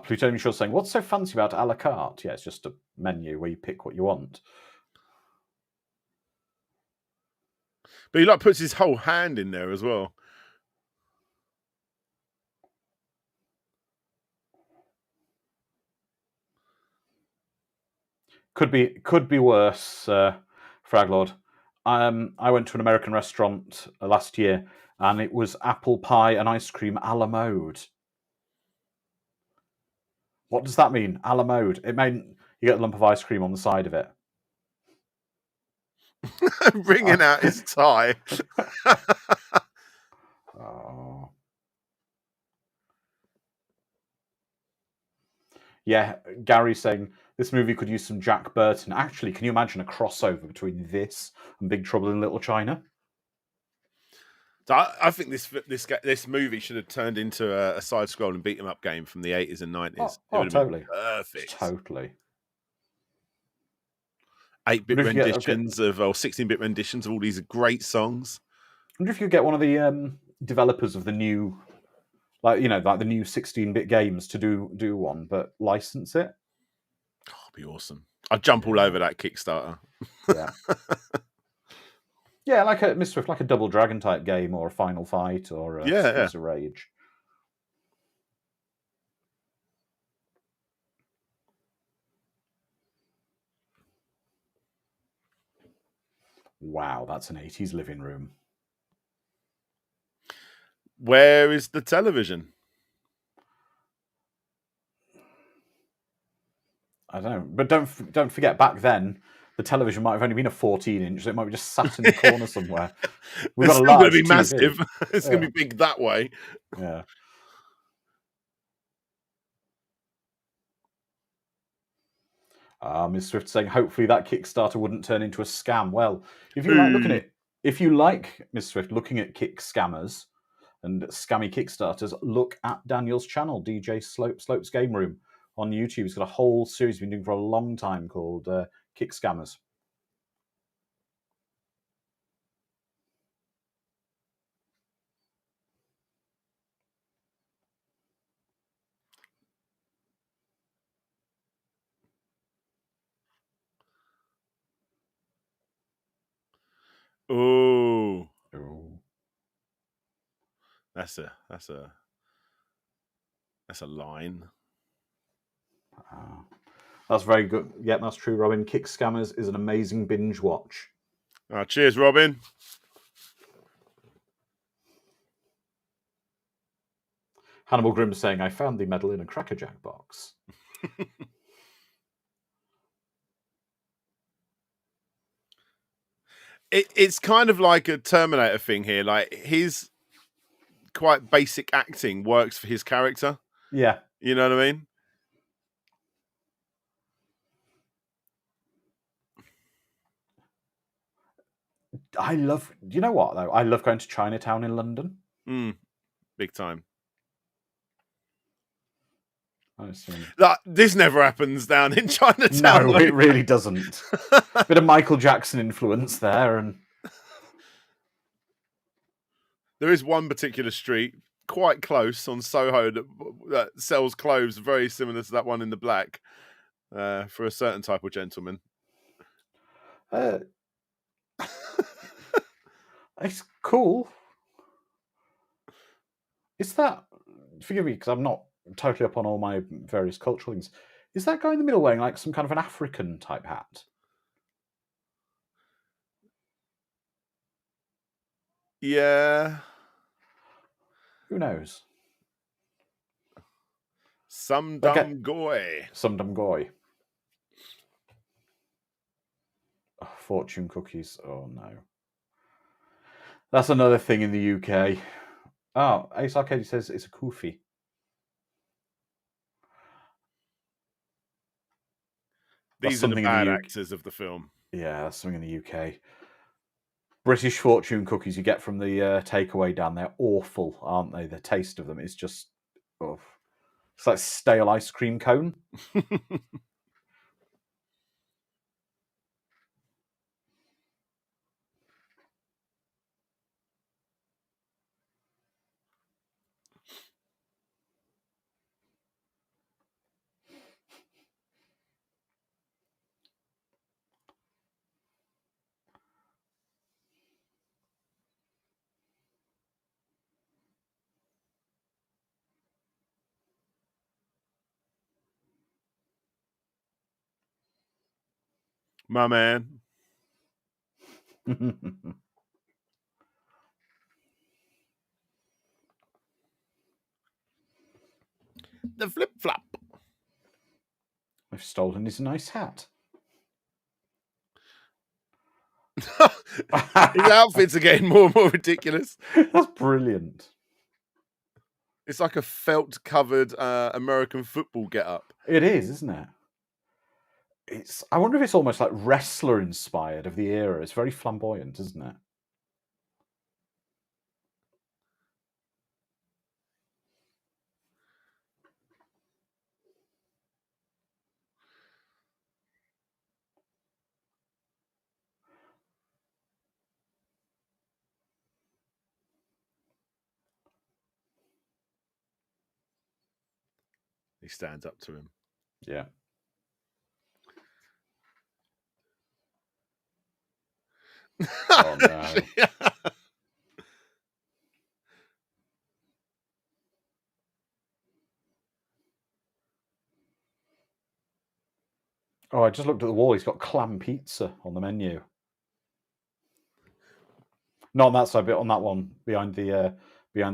Plutonium Shore saying, "What's so fancy about a la carte?" Yeah, it's just a menu where you pick what you want. But he puts his whole hand in there as well. Could be worse, Fraglord. I went to an American restaurant last year, and it was apple pie and ice cream a la mode. What does that mean, a la mode? It meant you get a lump of ice cream on the side of it. Bringing out his tie. Oh. Yeah, Gary saying this movie could use some Jack Burton. Actually, can you imagine a crossover between this and Big Trouble in Little China? So I think this movie should have turned into a side-scrolling beat-em-up game from the 80s and 90s. Totally. Perfect. Totally. 8-bit renditions or 16-bit renditions of all these great songs. I wonder if you get one of the developers of the new, like the new 16-bit games to do one, but license it. Oh, that'd be awesome. I'd jump all over that Kickstarter. Yeah. Yeah, like a Swift, like a Double Dragon type game, or a Final Fight, or a Streets of Rage. Wow, that's an 80s living room. Where is the television? I don't know, but don't forget, back then the television might have only been a 14-inch, so it might be just sat in the corner somewhere. We've got a large TV. Massive. It's going to be big that way. Yeah. Ms. Swift saying, hopefully that Kickstarter wouldn't turn into a scam. Well, if you like Ms. Swift looking at kick scammers and scammy Kickstarters, look at Daniel's channel, DJ Slope's Game Room on YouTube. He's got a whole series he's been doing for a long time called Kick Scammers. Oh. That's a line. That's very good. Yeah, that's true, Robin. Kick Scammers is an amazing binge watch. Cheers, Robin. Hannibal Grimm saying, I found the medal in a Cracker Jack box. It's kind of like a Terminator thing here. Like, his quite basic acting works for his character. Yeah. You know what I mean? love. You know what though? I love going to Chinatown in London. Big time. This never happens down in Chinatown. No, it really doesn't. Bit of Michael Jackson influence there, and there is one particular street quite close on Soho that sells clothes very similar to that one in the black for a certain type of gentleman. It's cool. Is that? Forgive me, because I'm not totally up on all my various cultural things. Is that guy in the middle wearing like some kind of an African type hat? Yeah. Who knows? Some dumb goy. Some dumb goy. Oh, fortune cookies. Oh no. That's another thing in the UK. Oh, Ace Arcade says it's a kufi. These are the bad actors of the film. Yeah, that's something in the UK. British fortune cookies you get from the takeaway down there, awful, aren't they? The taste of them is just, it's like stale ice cream cone. My man. The flip-flop. I've stolen his nice hat. His outfits are getting more and more ridiculous. That's brilliant. It's like a felt-covered American football get-up. It is, isn't it? I wonder if it's almost like wrestler-inspired of the era. It's very flamboyant, isn't it? He stands up to him. Yeah. Oh no. Oh, I just looked at the wall. He's got clam pizza on the menu. Not on that side, but on that one behind the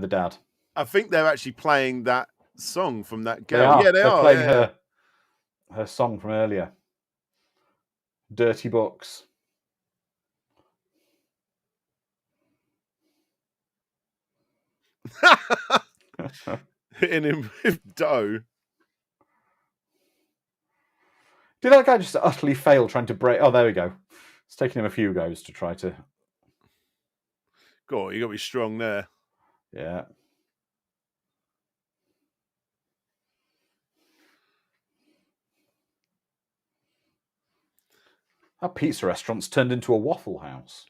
dad. I think they're actually playing that song from that girl. They are. Yeah, they They're are playing her song from earlier. Dirty Books. Hitting him with dough. Did that guy just utterly fail trying to break? Oh, there we go. It's taken him a few goes to try to. God, you got to be strong there. Yeah. That pizza restaurant's turned into a Waffle House.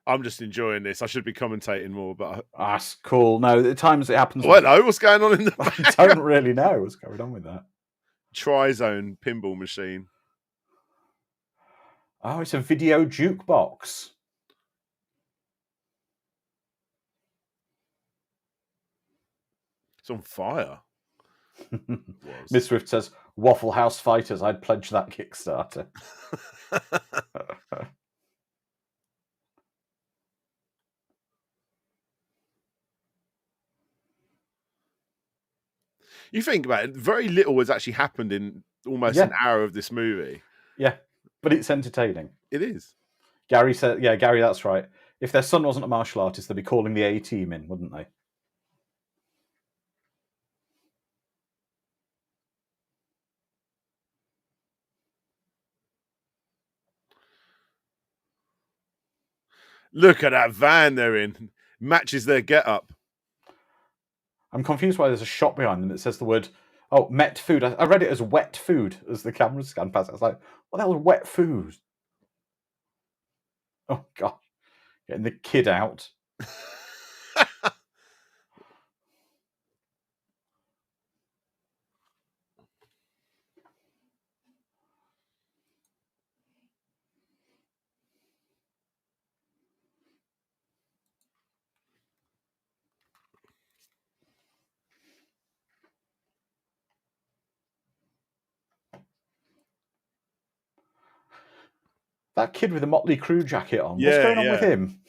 I'm just enjoying this. I should be commentating more, but that's cool. No, the times it happens. Well, hello, what's going on in the back? I don't really know what's going on with that. Tri-Zone pinball machine. Oh, it's a video jukebox. It's on fire. Miss Swift says, Waffle House Fighters. I'd pledge that Kickstarter. You think about it, very little has actually happened in almost an hour of this movie. Yeah, but it's entertaining. It is. Gary said, yeah, Gary, that's right. If their son wasn't a martial artist, they'd be calling the A-team in, wouldn't they? Look at that van they're in. Matches their get-up. I'm confused why there's a shop behind them that says the word, Met Food. I read it as wet food as the camera scanned past. I was like, what the hell is wet food? Oh, God. Getting the kid out. That kid with the Motley Crue jacket on. What's going on with him?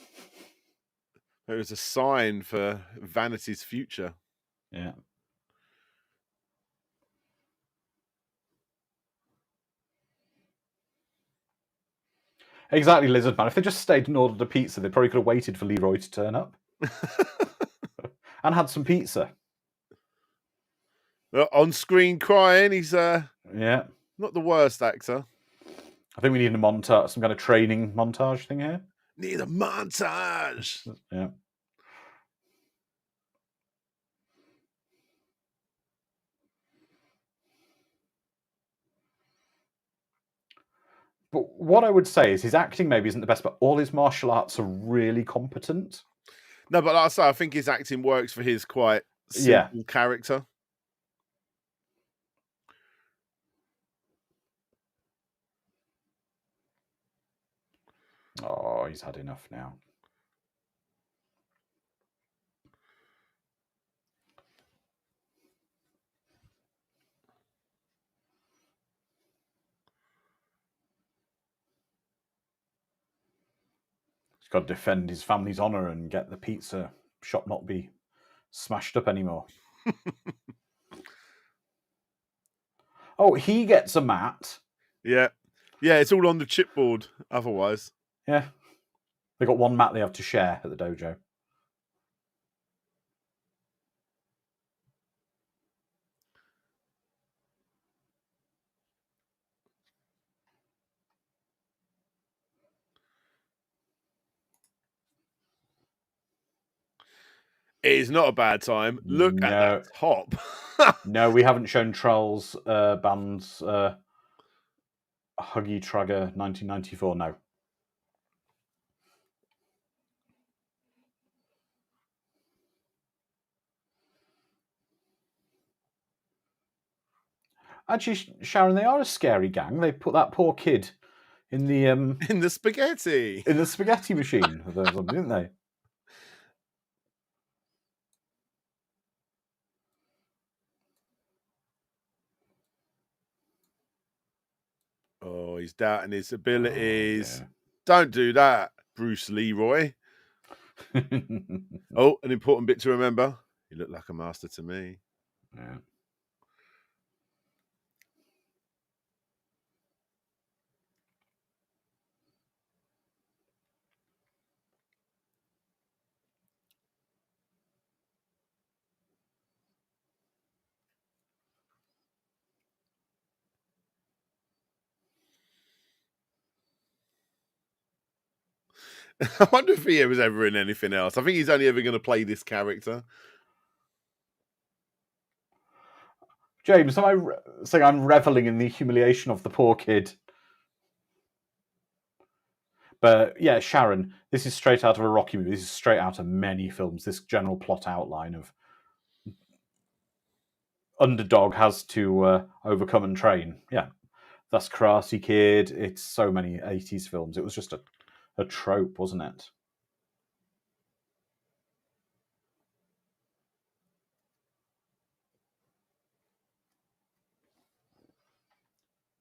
It was a sign for Vanity's future. Yeah. Exactly, Lizard Man. If they just stayed and ordered a pizza, they probably could have waited for Leroy to turn up. And had some pizza. On screen crying, he's yeah, not the worst actor. I think we need a montage, some kind of training montage thing here. Need a montage. Yeah. But what I would say is his acting maybe isn't the best, but all his martial arts are really competent. No, but like I say, I think his acting works for his quite simple character. Oh, he's had enough now. He's got to defend his family's honour and get the pizza shop not be smashed up anymore. Oh, he gets a mat. Yeah. Yeah, it's all on the chipboard otherwise. Yeah. They got one mat they have to share at the dojo. It is not a bad time. Look at that top. No, we haven't shown Trolls band's Huggy Tragger 1994. No. Actually, Sharon, they are a scary gang. They put that poor kid in the in the spaghetti machine, didn't they? Oh, he's doubting his abilities. Don't do that, Bruce Leroy. Oh, an important bit to remember. He looked like a master to me. Yeah. I wonder if he was ever in anything else. I think he's only ever going to play this character. James, am I saying I'm reveling in the humiliation of the poor kid? But yeah, Sharon, this is straight out of a Rocky movie. This is straight out of many films. This general plot outline of underdog has to overcome and train. Yeah, that's Karate Kid. It's so many 80s films. It was just a trope, wasn't it?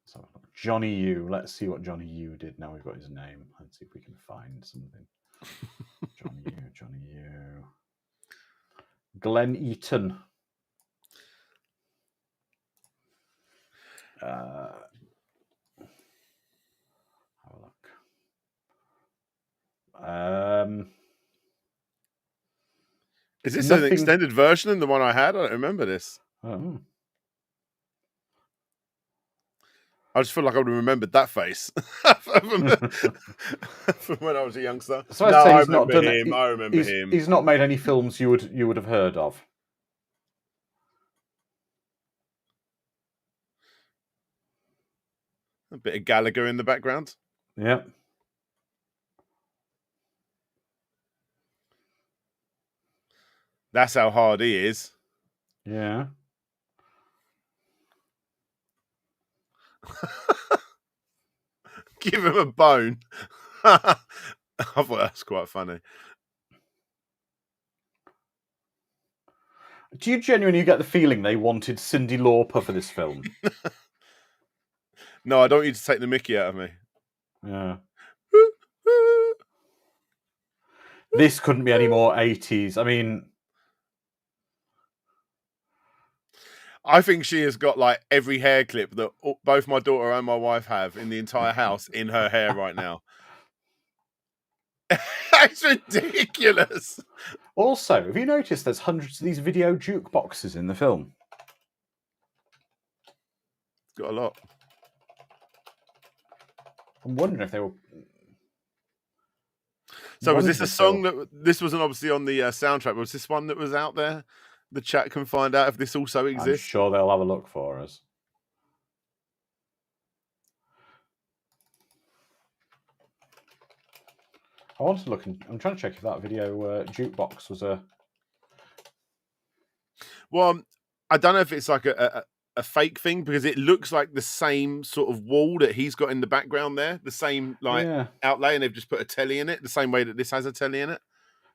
So Johnny Yu. Let's see what Johnny Yu did. Now we've got his name. Let's see if we can find something. Johnny Yu. Glenn Eaton. Have a look. Is this an Nothing. extended version than the one I had? I don't remember this. Oh. I just feel like I would have remembered that face from when I was a youngster. So No, I'd say I he's not remember done him. it. I remember him. He's not made any films you would have heard of. A bit of Gallagher in the background. Yeah. That's how hard he is. Yeah. Give him a bone. I thought that's quite funny. Do you genuinely get the feeling they wanted Cyndi Lauper for this film? No, I don't want you to take the mickey out of me. Yeah. This couldn't be any more 80s. I mean, I think she has got like every hair clip that both my daughter and my wife have in the entire house in her hair right now. It's ridiculous. Also, have you noticed there's hundreds of these video jukeboxes in the film? Got a lot. I'm wondering if they were. So was this a song that this wasn't obviously on the soundtrack? Was this one that was out there? The chat can find out if this also exists. I'm sure they'll have a look for us. I want to look. I'm trying to check if that video jukebox was a. Well, I don't know if it's like a fake thing because it looks like the same sort of wall that he's got in the background there, the same outlay, and they've just put a telly in it, the same way that this has a telly in it.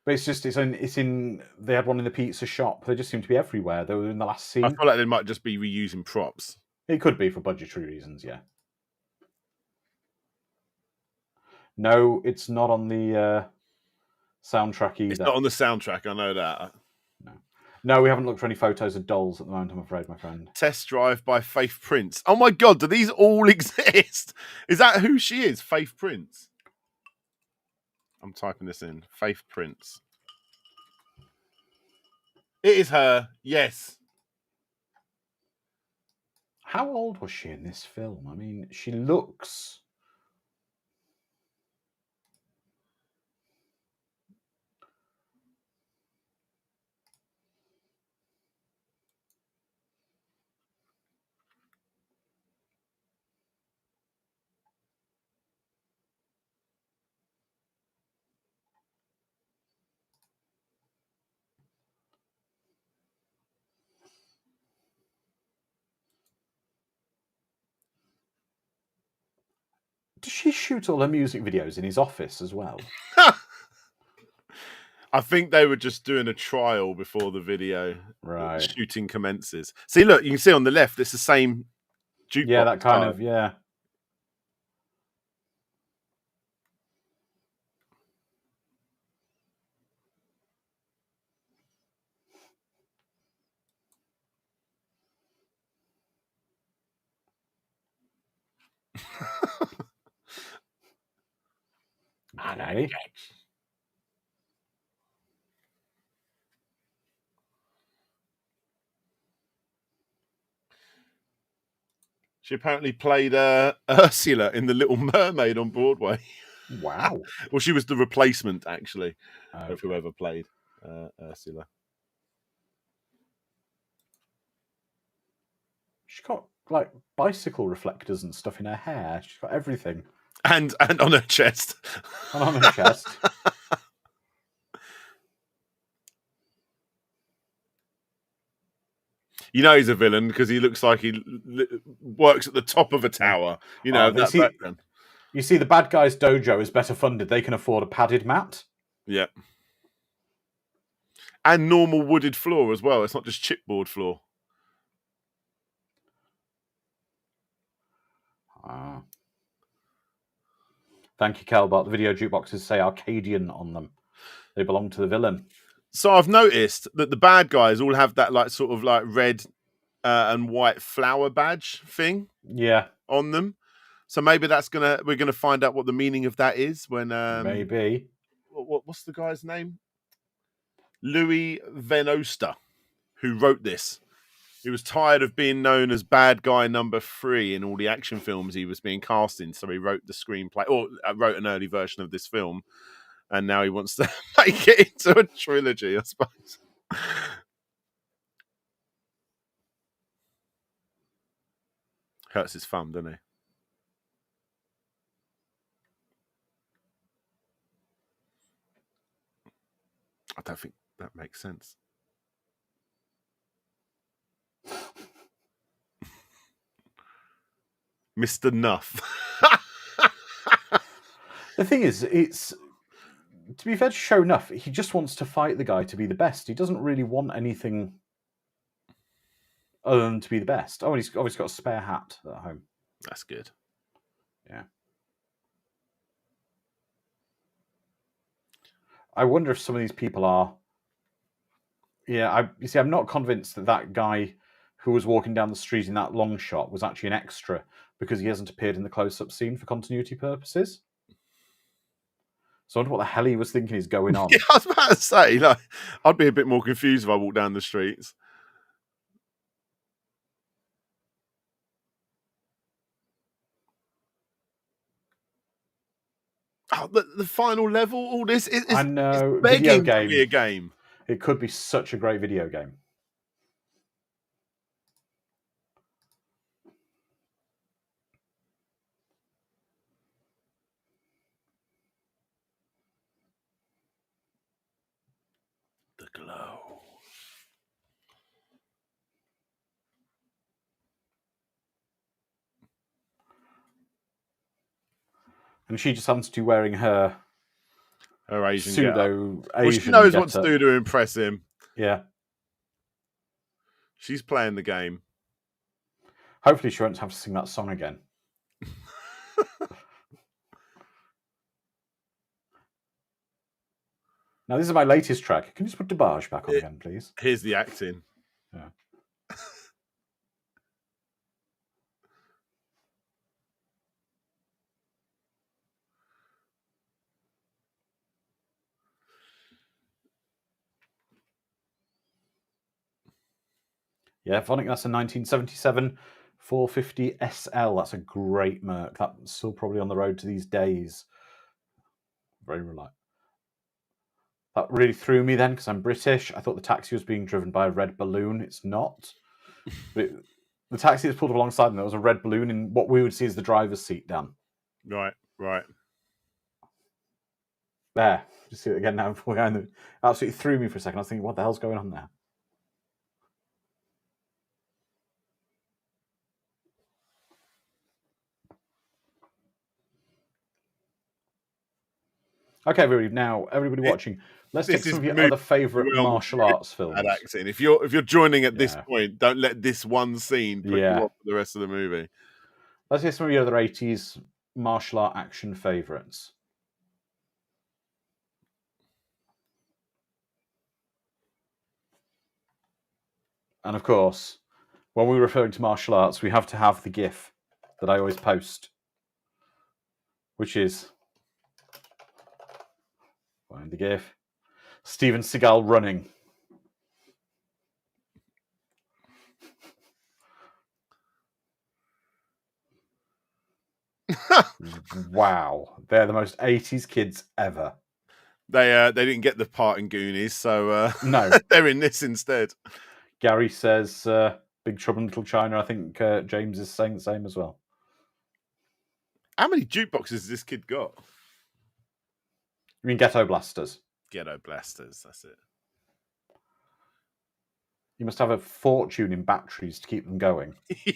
But it's in. They had one in the pizza shop. They just seem to be everywhere. They were in the last scene. I feel like they might just be reusing props. It could be for budgetary reasons, yeah. No, it's not on the soundtrack either. It's not on the soundtrack. I know that. No, we haven't looked for any photos of dolls at the moment, I'm afraid, my friend. Test Drive by Faith Prince. Oh my God, do these all exist? Is that who she is? Faith Prince. I'm typing this in. Faith Prince. It is her. Yes. How old was she in this film? I mean, she looks... Does she shoot all her music videos in his office as well? I think they were just doing a trial before the video shooting commences. See, look, you can see on the left, it's the same jukebox. Yeah, that kind of, yeah. Okay. She apparently played Ursula in The Little Mermaid on Broadway. Wow. Well, she was the replacement, actually, of whoever played Ursula. She's got, like, bicycle reflectors and stuff in her hair. She's got everything. And on her chest. And on her chest. You know he's a villain because he looks like he works at the top of a tower. You know, that background. You see, the bad guy's dojo is better funded. They can afford a padded mat. Yeah. And normal wooded floor as well. It's not just chipboard floor. Thank you, Calbart. The video jukeboxes say Arcadian on them. They belong to the villain. So I've noticed that the bad guys all have that like sort of like red and white flower badge thing. Yeah. On them. So maybe we're gonna find out what the meaning of that is when maybe. What's the guy's name? Louis Venosta, who wrote this. He was tired of being known as bad guy number 3 in all the action films he was being cast in, so he wrote the screenplay, or wrote an early version of this film, and now he wants to make it into a trilogy, I suppose. Hurts his thumb, doesn't he? I don't think that makes sense. Mr. Nuff. The thing is, it's, to be fair to Show Nuff, he just wants to fight the guy to be the best. He doesn't really want anything other than to be the best. Oh, and he's obviously got a spare hat at home. That's good. Yeah. I wonder if some of these people are... Yeah, you see, I'm not convinced that guy who was walking down the street in that long shot was actually an extra, because he hasn't appeared in the close-up scene for continuity purposes. So I wonder what the hell he was thinking is going on. Yeah, I was about to say, like, I'd be a bit more confused if I walked down the streets. Oh, the final level, all this is I know, begging video to be a game. It could be such a great video game. The glow. And she just happens to be wearing her Asian pseudo getup. Asian. Well, she knows what getup. to do to impress him. Yeah. She's playing the game. Hopefully she won't have to sing that song again. Now, this is my latest track. Can you just put DeBarge back on again, please? Here's the acting. Yeah. Yeah, Vonic, that's a 1977 450 SL. That's a great Merc. That's still probably on the road to these days. Very reliable. That really threw me then, because I'm British. I thought the taxi was being driven by a red balloon. It's not. But the taxi is pulled up alongside, and there was a red balloon in what we would see as the driver's seat, Dan. Right. There. Just see it again now. It absolutely threw me for a second. I was thinking, what the hell's going on there? Okay, everybody. Now, everybody watching, let's take some of your other favourite martial arts films. Acting. If you're joining at this point, don't let this one scene put you off for the rest of the movie. Let's hear some of your other 80s martial art action favourites. And of course, when we're referring to martial arts, we have to have the GIF that I always post, which is, find the GIF, Steven Seagal running. Wow, they're the most 80s kids ever. They didn't get the part in Goonies, so no, they're in this instead. Gary says Big Trouble in Little China. I think James is saying the same as well. How many jukeboxes has this kid got? You mean Ghetto Blasters? Ghetto Blasters, that's it. You must have a fortune in batteries to keep them going.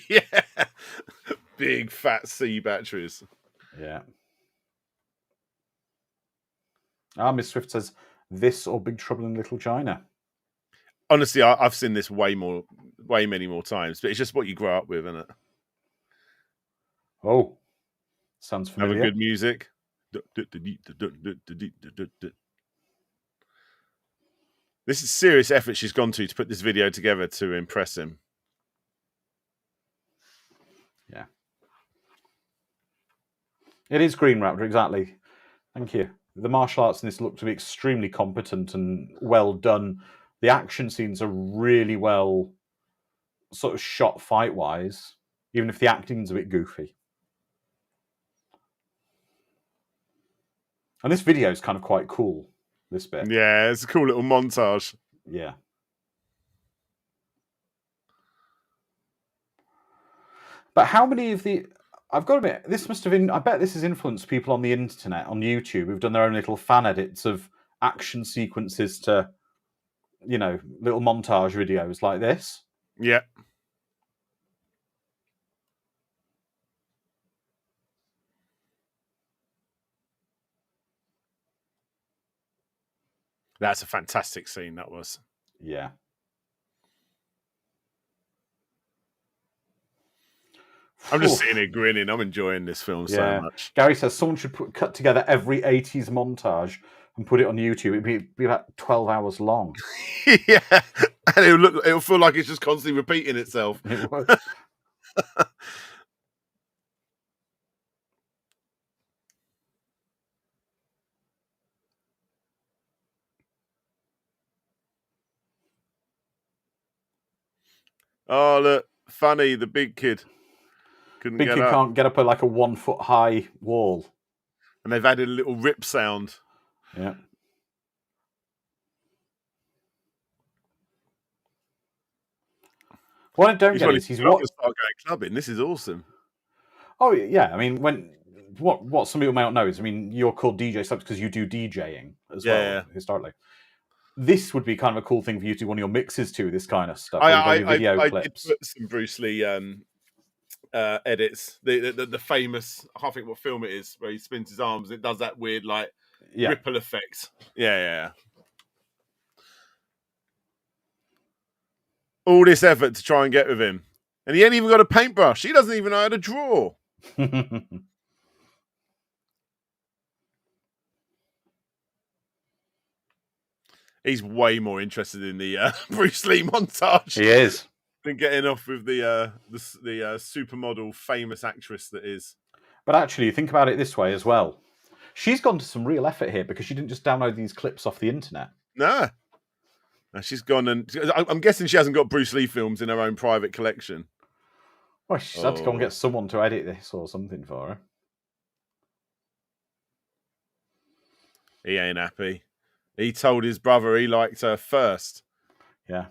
Yeah. Big fat C batteries. Yeah. Miss Swift says, this or Big Trouble in Little China? Honestly, I've seen this way many more times, but it's just what you grow up with, isn't it? Oh, sounds familiar. Have a good music. This is serious effort she's gone to put this video together to impress him. Yeah. It is Green Raptor, exactly. Thank you. The martial arts in this look to be extremely competent and well done. The action scenes are really well sort of shot fight-wise, even if the acting's a bit goofy. And this video is kind of quite cool, this bit. Yeah, it's a cool little montage. Yeah. But how many of the... I've got to admit, this must have been... I bet this has influenced people on the internet, on YouTube, who've done their own little fan edits of action sequences to, little montage videos like this. Yeah. That's a fantastic scene, that was. Yeah. I'm just sitting here grinning. I'm enjoying this film so much. Gary says someone should cut together every 80s montage and put it on YouTube. It'd be about 12 hours long. Yeah. And it'll feel like it's just constantly repeating itself. It would. Oh, look. Funny, the big kid couldn't Big get kid up. can't get up like a 1 foot high wall. And they've added a little rip sound. Yeah. What I don't get is he's what start going clubbing. This is awesome. Oh yeah, I mean, what some people might not know is, I mean, you're called DJ Subs because you do DJing as well historically. This would be kind of a cool thing for you to do one of your mixes to this kind of stuff. I clips. did put some Bruce Lee edits. The famous, I can't think what film it is, where he spins his arms. It does that weird ripple effect. Yeah. All this effort to try and get with him, and he ain't even got a paintbrush. He doesn't even know how to draw. He's way more interested in the Bruce Lee montage. He is. Than getting off with the supermodel famous actress that is. But actually, think about it this way as well. She's gone to some real effort here because she didn't just download these clips off the internet. No, she's gone and I'm guessing she hasn't got Bruce Lee films in her own private collection. Well, she's had to go and get someone to edit this or something for her. He ain't happy. He told his brother he liked her first. Yeah.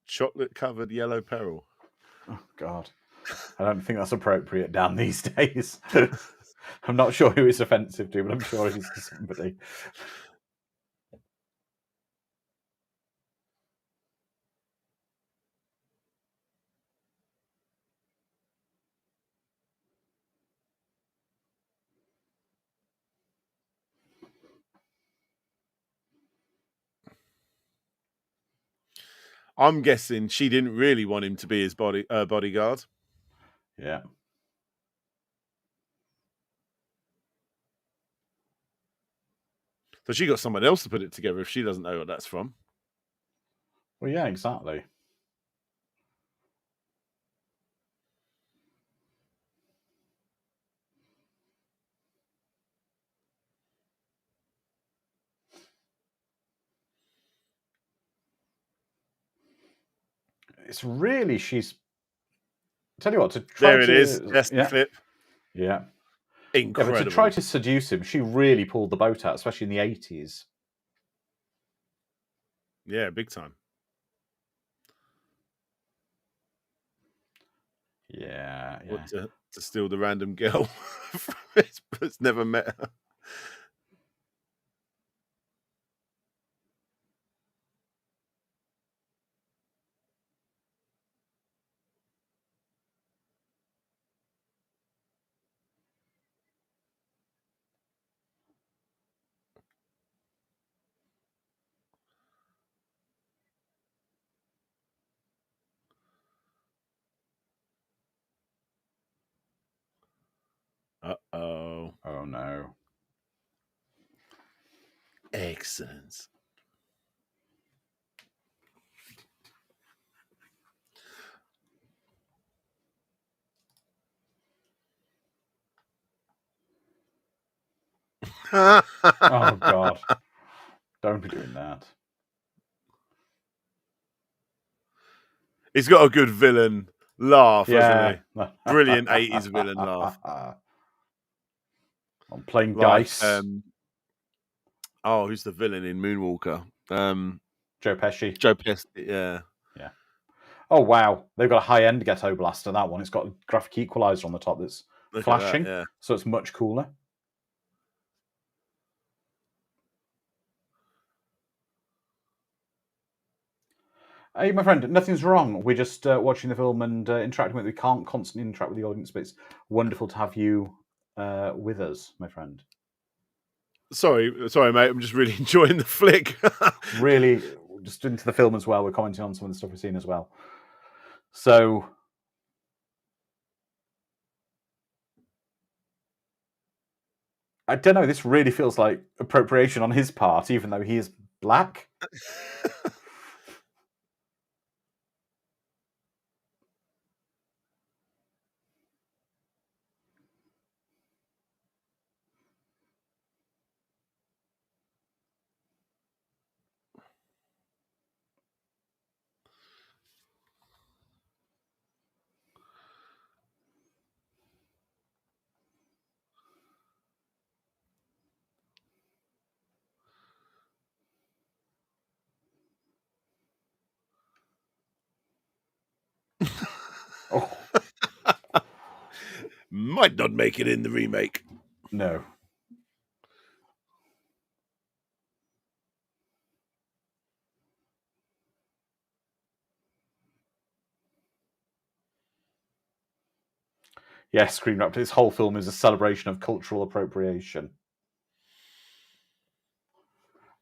Chocolate-covered yellow peril. Oh, God. I don't think that's appropriate down these days. I'm not sure who it's offensive to, but I'm sure it is to somebody. I'm guessing she didn't really want him to be his bodyguard. Yeah. So she got someone else to put it together if she doesn't know what that's from. Well, yeah, exactly. It's really, she's... Tell you what, to try there it is. That's the clip. Yeah. Incredible. Yeah, but to try to seduce him, she really pulled the boat out, especially in the 80s. Yeah, big time. Yeah. What, to steal the random girl that's never met her. Uh-oh. Oh, no. Excellent. Excellent. Oh God! Don't be doing that. He's got a good villain laugh, Yeah. hasn't he? Brilliant 80s villain laugh. I'm playing Like, dice. who's the villain in Moonwalker? Joe Pesci. Joe Pesci, yeah. Yeah. Oh wow, they've got a high-end ghetto blaster. That one. It's got a graphic equalizer on the top that's Look flashing, at that, yeah. so it's much cooler. Hey, my friend, nothing's wrong. We're just watching the film and interacting with it. We can't constantly interact with the audience, but it's wonderful to have you with us, my friend. Sorry, mate. I'm just really enjoying the flick. Really, just into the film as well. We're commenting on some of the stuff we've seen as well. So, I don't know. This really feels like appropriation on his part, even though he is black. Oh Might not make it in the remake. no. Yes, Screen Raptor. This whole film is a celebration of cultural appropriation.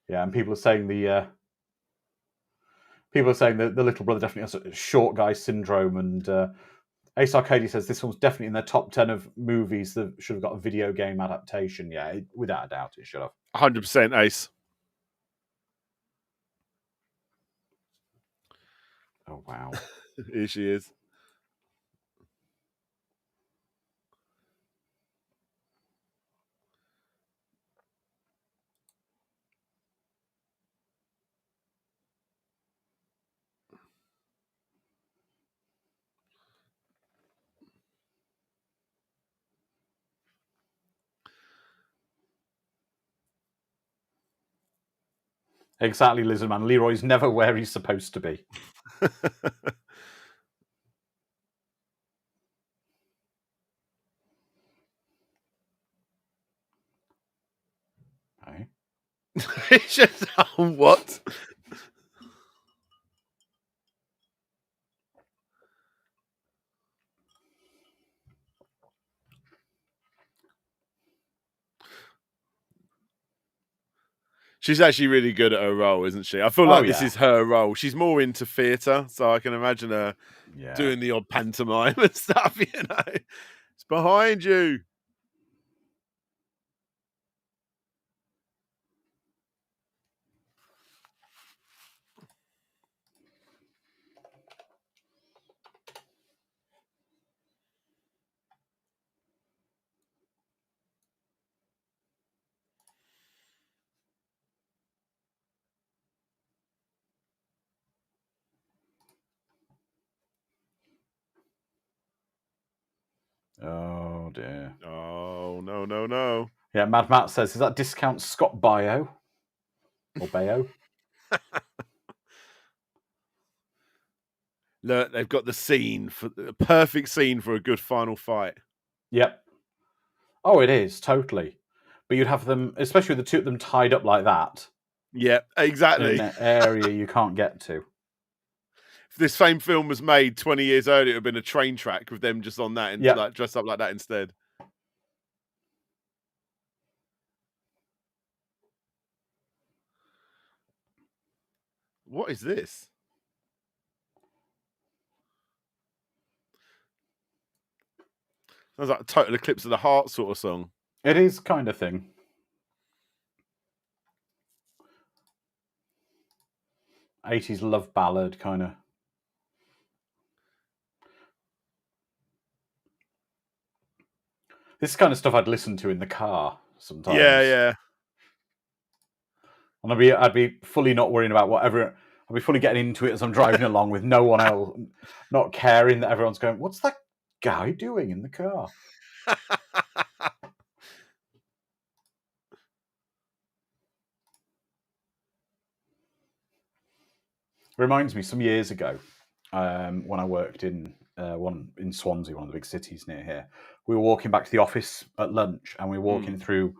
Yeah, and people are saying the little brother definitely has a short guy syndrome, and Ace Arcady says this one's definitely in their top 10 of movies that should have got a video game adaptation. Yeah, without a doubt, it should have. 100% Ace. Oh wow. Here she is. Exactly, Lizard Man. Leroy's never where he's supposed to be. Okay. It's just, what? She's actually really good at her role, isn't she? I feel like this is her role. She's more into theatre, so I can imagine her doing the odd pantomime and stuff, you know. It's behind you. Oh dear. Oh, no, no, no. Yeah, Mad Matt says, is that discount Scott Bio? Or Bayo? Look, they've got the perfect scene for a good final fight. Yep. Oh, it is, totally. But you'd have them, especially with the two of them tied up like that. Yeah, exactly. In an area you can't get to. If this same film was made 20 years earlier, it would have been a train track with them just on that and like dressed up like that instead. What is this? Sounds like a Total Eclipse of the Heart sort of song. It is kind of thing. 80s love ballad kind of. This is kind of stuff I'd listen to in the car sometimes. Yeah. And I'd be fully not worrying about whatever. I'd be fully getting into it as I'm driving along with no one else, not caring that everyone's going, "What's that guy doing in the car?" Reminds me, some years ago, when I worked in Swansea, one of the big cities near here, we were walking back to the office at lunch, and we were walking through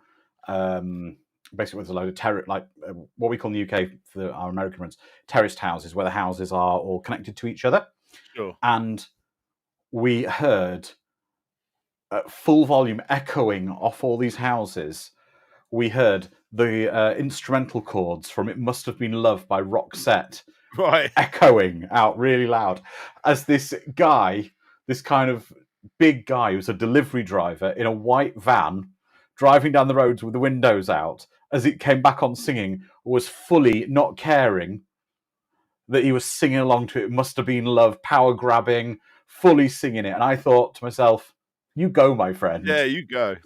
basically with a load of what we call in the UK for our American ones, terraced houses, where the houses are all connected to each other. Sure. And we heard at full volume echoing off all these houses. We heard the instrumental chords from "It Must Have Been Love" by Roxette. Right. Echoing out really loud as this guy, this kind of big guy who's a delivery driver in a white van driving down the roads with the windows out, as it came back on singing, was fully not caring that he was singing along to "It Must Have Been Love," power grabbing, fully singing it. And I thought to myself, you go, my friend. Yeah, you go.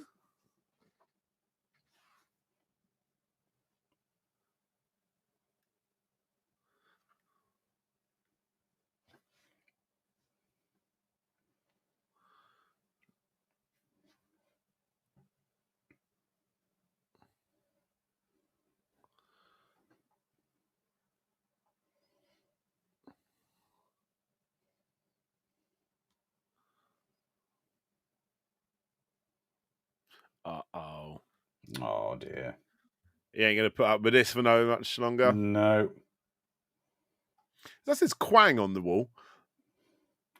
Uh-oh. Oh, dear. He ain't going to put up with this for no much longer. No. That says Quang on the wall.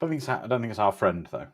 I don't think it's our friend, though.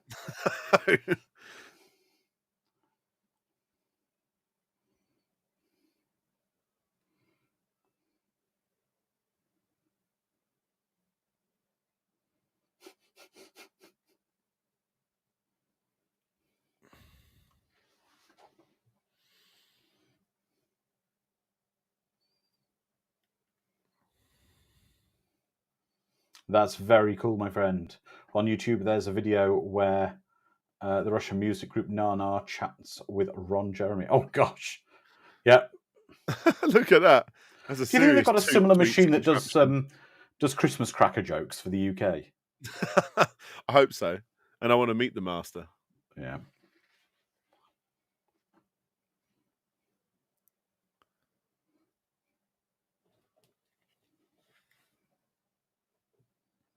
That's very cool, my friend. On YouTube, there's a video where the Russian music group Nana chats with Ron Jeremy. Oh, gosh. Yep. Look at that. That's a Do you think they've got a similar tweet machine that does Christmas cracker jokes for the UK? I hope so. And I want to meet the master. Yeah.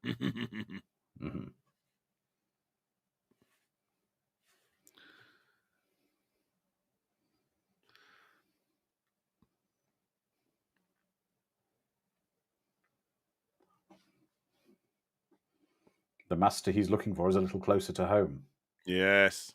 Mm-hmm. The master he's looking for is a little closer to home. Yes.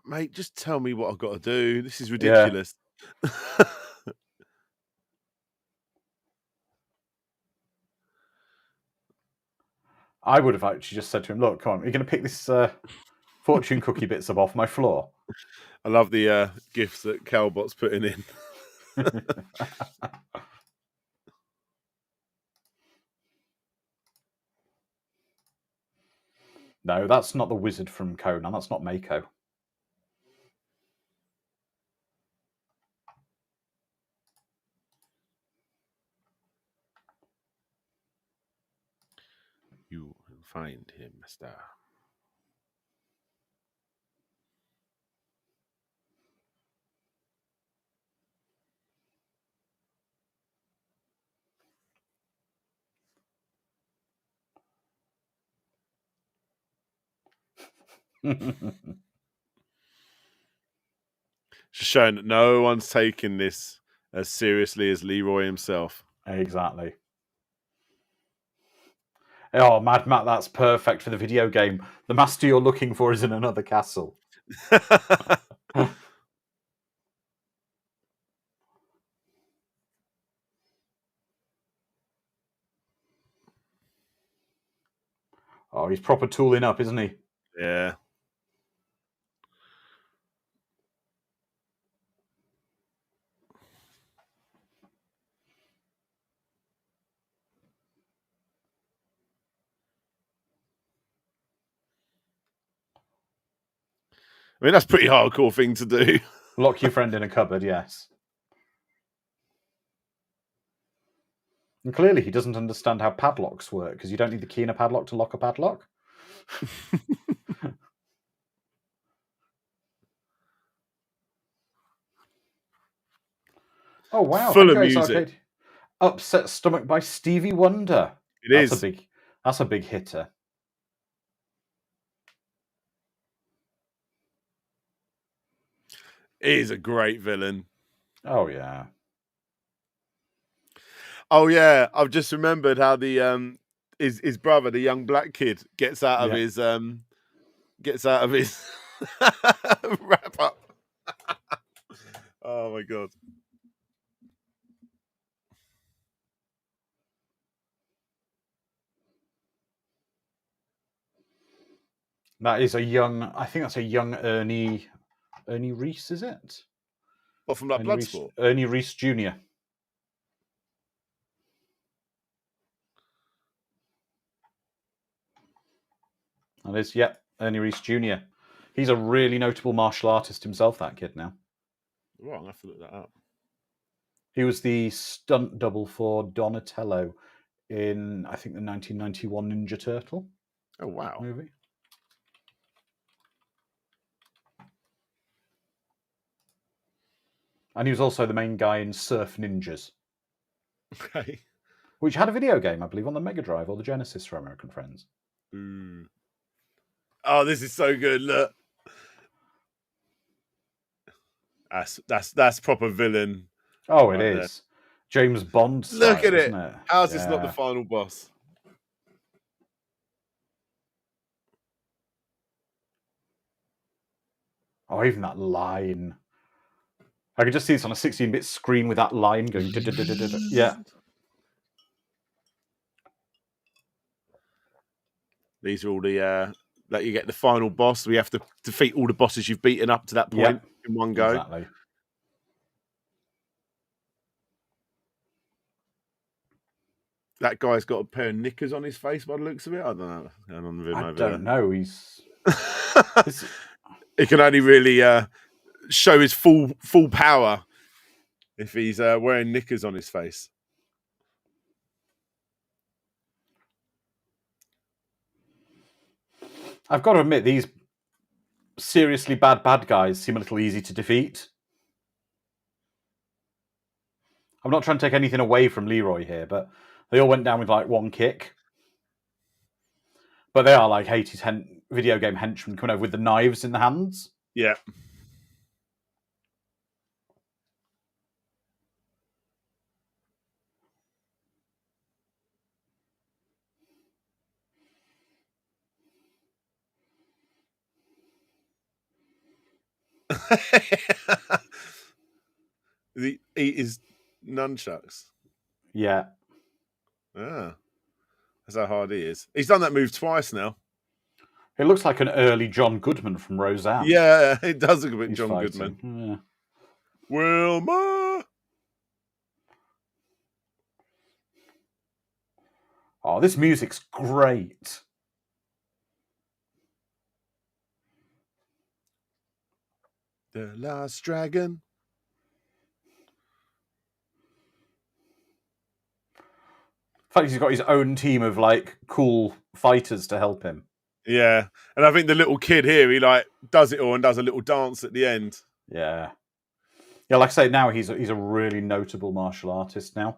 Mate, just tell me what I've got to do. This is ridiculous. Yeah. I would have actually just said to him, "Look, come on, are you going to pick this fortune cookie bits up off my floor?" I love the gifts that Calbot's putting in. No, that's not the wizard from Conan. That's not Mako. You will find him, mister. Just showing that no one's taking this as seriously as Leroy himself. Exactly. Oh, Mad Matt, that's perfect for the video game. The master you're looking for is in another castle. he's proper tooling up, isn't he? Yeah. I mean, that's a pretty hardcore thing to do. Lock your friend in a cupboard, yes. And clearly he doesn't understand how padlocks work, because you don't need the key in a padlock to lock a padlock. Oh, wow. Full Thank of you, Ace music. Arcade. Upset Stomach by Stevie Wonder. It is. That's a big hitter. It is a great villain. Oh, yeah. Oh, yeah. I've just remembered how the his brother, the young black kid, gets out of his wrap up. Oh my god. That is a young, I think that's a young Ernie Reese, is it? What, from like Bloodsport? Ernie Reese Jr. That is, yep, Ernie Reese Jr. He's a really notable martial artist himself, that kid now. Right, I'll have to look that up. He was the stunt double for Donatello in, I think, the 1991 Ninja Turtle movie. And he was also the main guy in Surf Ninjas. Okay. Which had a video game, I believe, on the Mega Drive or the Genesis for American friends. Oh, this is so good. Look. That's proper villain. Oh, it is. There. James Bond style, look at isn't it? How's this not the final boss? Oh, even that line. I can just see this on a 16-bit screen with that line going. Yeah. These are all the that you get the final boss. We have to defeat all the bosses you've beaten up to that point in one go. Exactly. That guy's got a pair of knickers on his face by the looks of it. I don't know. I don't know. He's he can only really show his full power if he's wearing knickers on his face. I've got to admit, these seriously bad guys seem a little easy to defeat. I'm not trying to take anything away from Leroy here, but they all went down with like one kick. But they are like 80s video game henchmen coming over with the knives in the hands. Yeah. He eat his nunchucks. Yeah. Ah. That's how hard he is. He's done that move twice now. It looks like an early John Goodman from Roseanne. Yeah, it does look a bit John fighting. Goodman. Yeah. Wilma! Oh, this music's great. The Last Dragon. In fact, he's got his own team of like cool fighters to help him. Yeah, and I think the little kid here, he like does it all and does a little dance at the end. Yeah, yeah. Like I say, now he's a really notable martial artist now.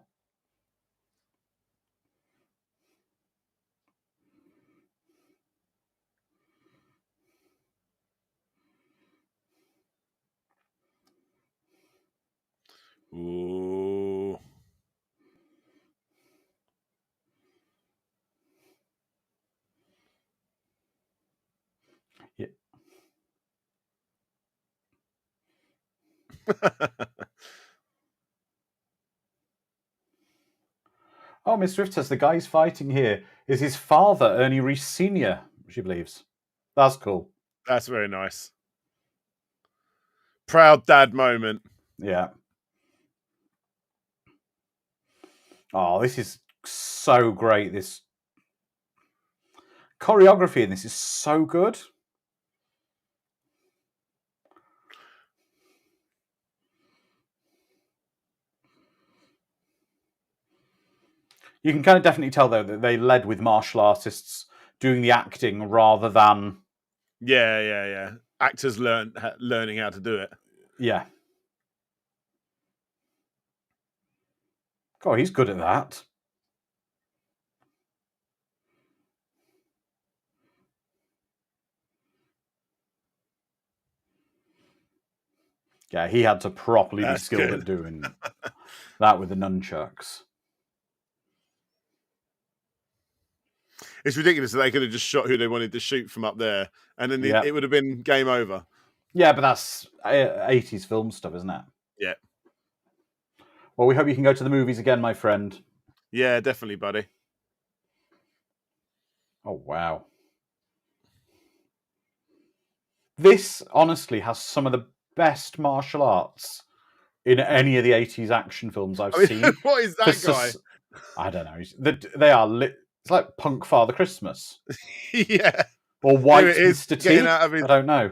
Ooh. Yeah. Oh, Miss Swift says the guy he's fighting here is his father, Ernie Reese Sr., she believes. That's cool. That's very nice. Proud dad moment. Yeah. Oh, this is so great. This choreography in this is so good. You can kind of definitely tell, though, that they led with martial artists doing the acting rather than... Yeah. Actors learning how to do it. Yeah. God, he's good at that. Yeah, he had to properly be skilled at doing that with the nunchucks. It's ridiculous that they could have just shot who they wanted to shoot from up there, and then it would have been game over. Yeah, but that's 80s film stuff, isn't it? Yeah. Well, we hope you can go to the movies again, my friend. Yeah, definitely, buddy. Oh, wow. This, honestly, has some of the best martial arts in any of the 80s action films I've seen. What is that guy? I don't know. They are it's like Punk Father Christmas. Yeah. Or White Mr. T. I don't know.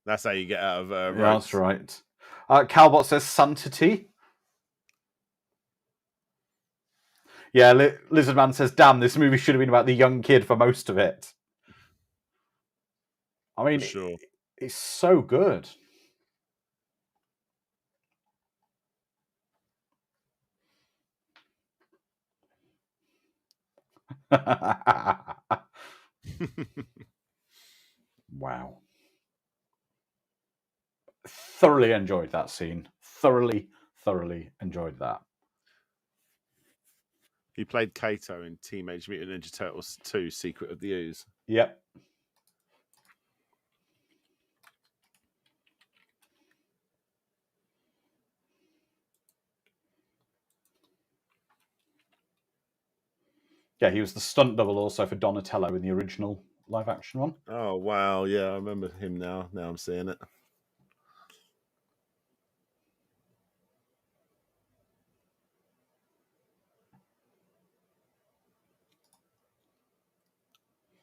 That's how you get out of ropes. Yeah, that's right. Calbot says Santity. Yeah, Lizardman says, damn, this movie should have been about the young kid for most of it. I mean, sure. It's so good. Wow. Thoroughly enjoyed that scene. Thoroughly enjoyed that. He played Kato in Teenage Mutant Ninja Turtles 2: Secret of the Ooze. Yep. Yeah, he was the stunt double also for Donatello in the original live-action one. Oh, wow. Yeah, I remember him now. Now I'm seeing it.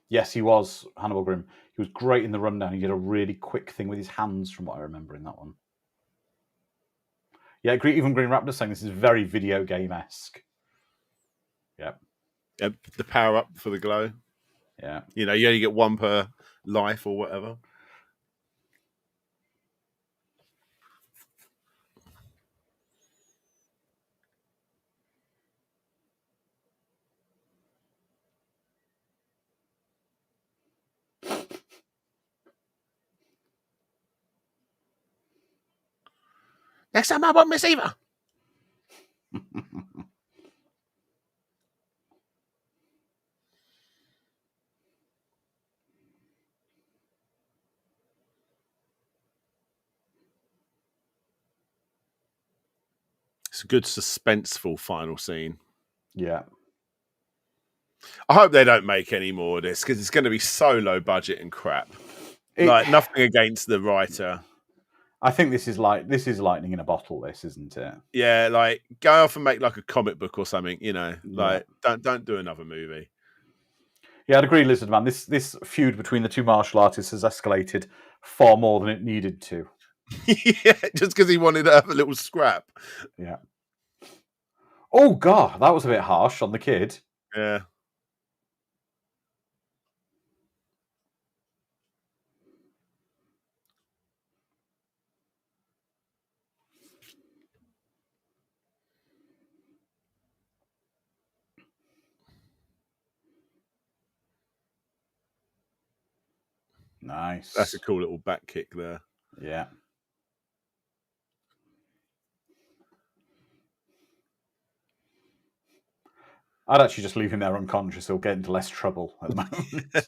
Yes, he was Hannibal Grimm. He was great in the rundown. He did a really quick thing with his hands, from what I remember in that one. Yeah, even Green Raptor saying this is very video game-esque. Yep. The power up for the glow. Yeah. You know, you only get one per life or whatever. Next time I won't miss either. It's a good suspenseful final scene. Yeah. I hope they don't make any more of this because it's going to be so low budget and crap. Like nothing against the writer. I think this is lightning in a bottle. This, isn't it? Yeah, like go off and make like a comic book or something. You know, like don't do another movie. Yeah, I'd agree, Lizardman. This feud between the two martial artists has escalated far more than it needed to. Yeah, just because he wanted to have a little scrap. Yeah. Oh God, that was a bit harsh on the kid. Yeah. Nice. That's a cool little back kick there. Yeah. I'd actually just leave him there unconscious. He'll get into less trouble at the moment.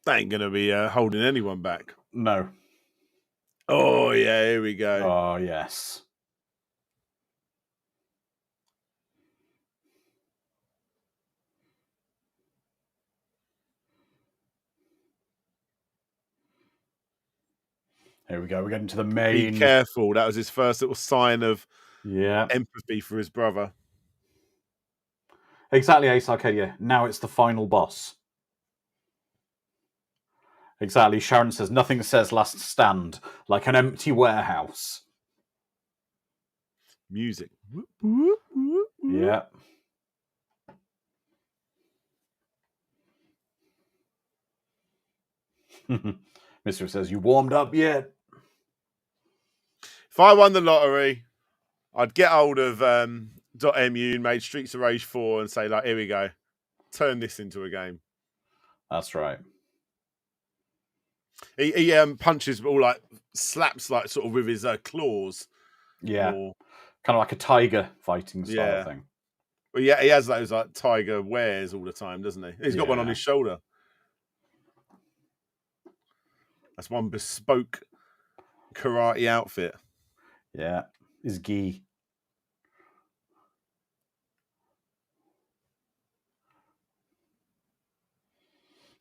That ain't going to be holding anyone back. No. Oh, yeah, here we go. Oh, yes. Here we go. We're getting to the main. Be careful. That was his first little sign of Yeah. empathy for his brother. Exactly, Ace Arcadia. Now it's the final boss. Exactly. Sharon says, nothing says last stand like an empty warehouse. Music. Yeah. Mister says, you warmed up yet? If I won the lottery, I'd get hold of .mu and made Streets of Rage 4 and say, like, here we go. Turn this into a game. That's right. He punches all like slaps like sort of with his claws. Yeah. Or, kind of like a tiger fighting style thing. Well, yeah, he has those like tiger wears all the time, doesn't he? He's got one on his shoulder. That's one bespoke karate outfit. Yeah. His gi.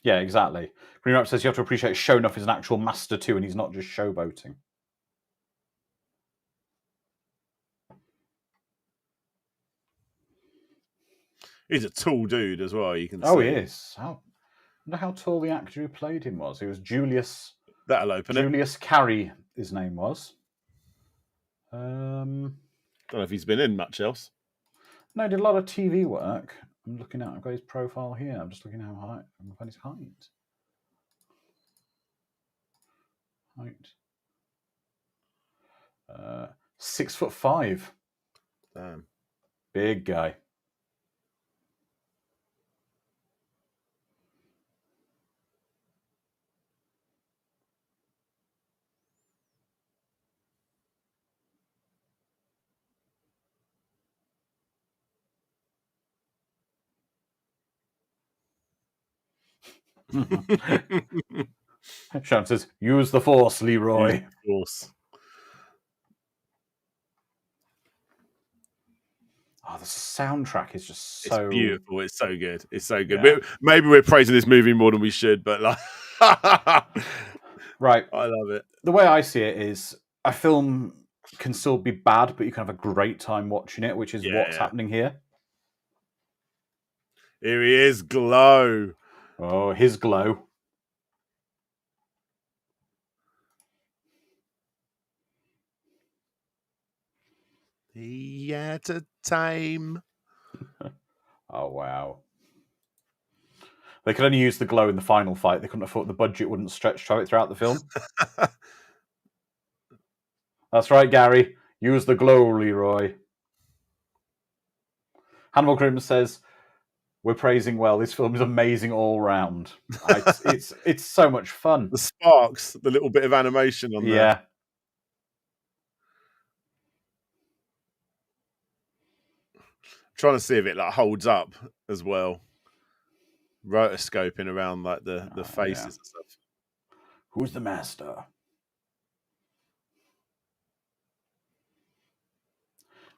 Yeah, exactly. Green Rap says you have to appreciate Shonuff is an actual master too, and he's not just showboating. He's a tall dude as well, you can see. Oh, he is. I wonder how tall the actor who played him was. He was Julius. That'll open Julius Carey, his name was. Don't know if he's been in much else. No, he did a lot of TV work. I'm looking at. I've got his profile here. I'm just looking at how high. I'm find his height. Height. 6'5". Damn. Big guy. Sharon says, use the force, Leroy. Use the force. Oh, the soundtrack is just so... It's beautiful. It's so good. It's so good. Yeah. Maybe we're praising this movie more than we should, but like... Right. I love it. The way I see it is a film can still be bad, but you can have a great time watching it, which is what's happening here. Here he is, Glow. Oh, his glow. He had a time. Oh, wow. They could only use the glow in the final fight. They couldn't afford... The budget wouldn't stretch throughout the film. That's right, Gary. Use the glow, Leroy. Hannibal Grimm says, we're praising well. This film is amazing all round. It's so much fun. The sparks, the little bit of animation on there. Yeah. Trying to see if it like holds up as well. Rotoscoping around like the faces and stuff. Who's the master?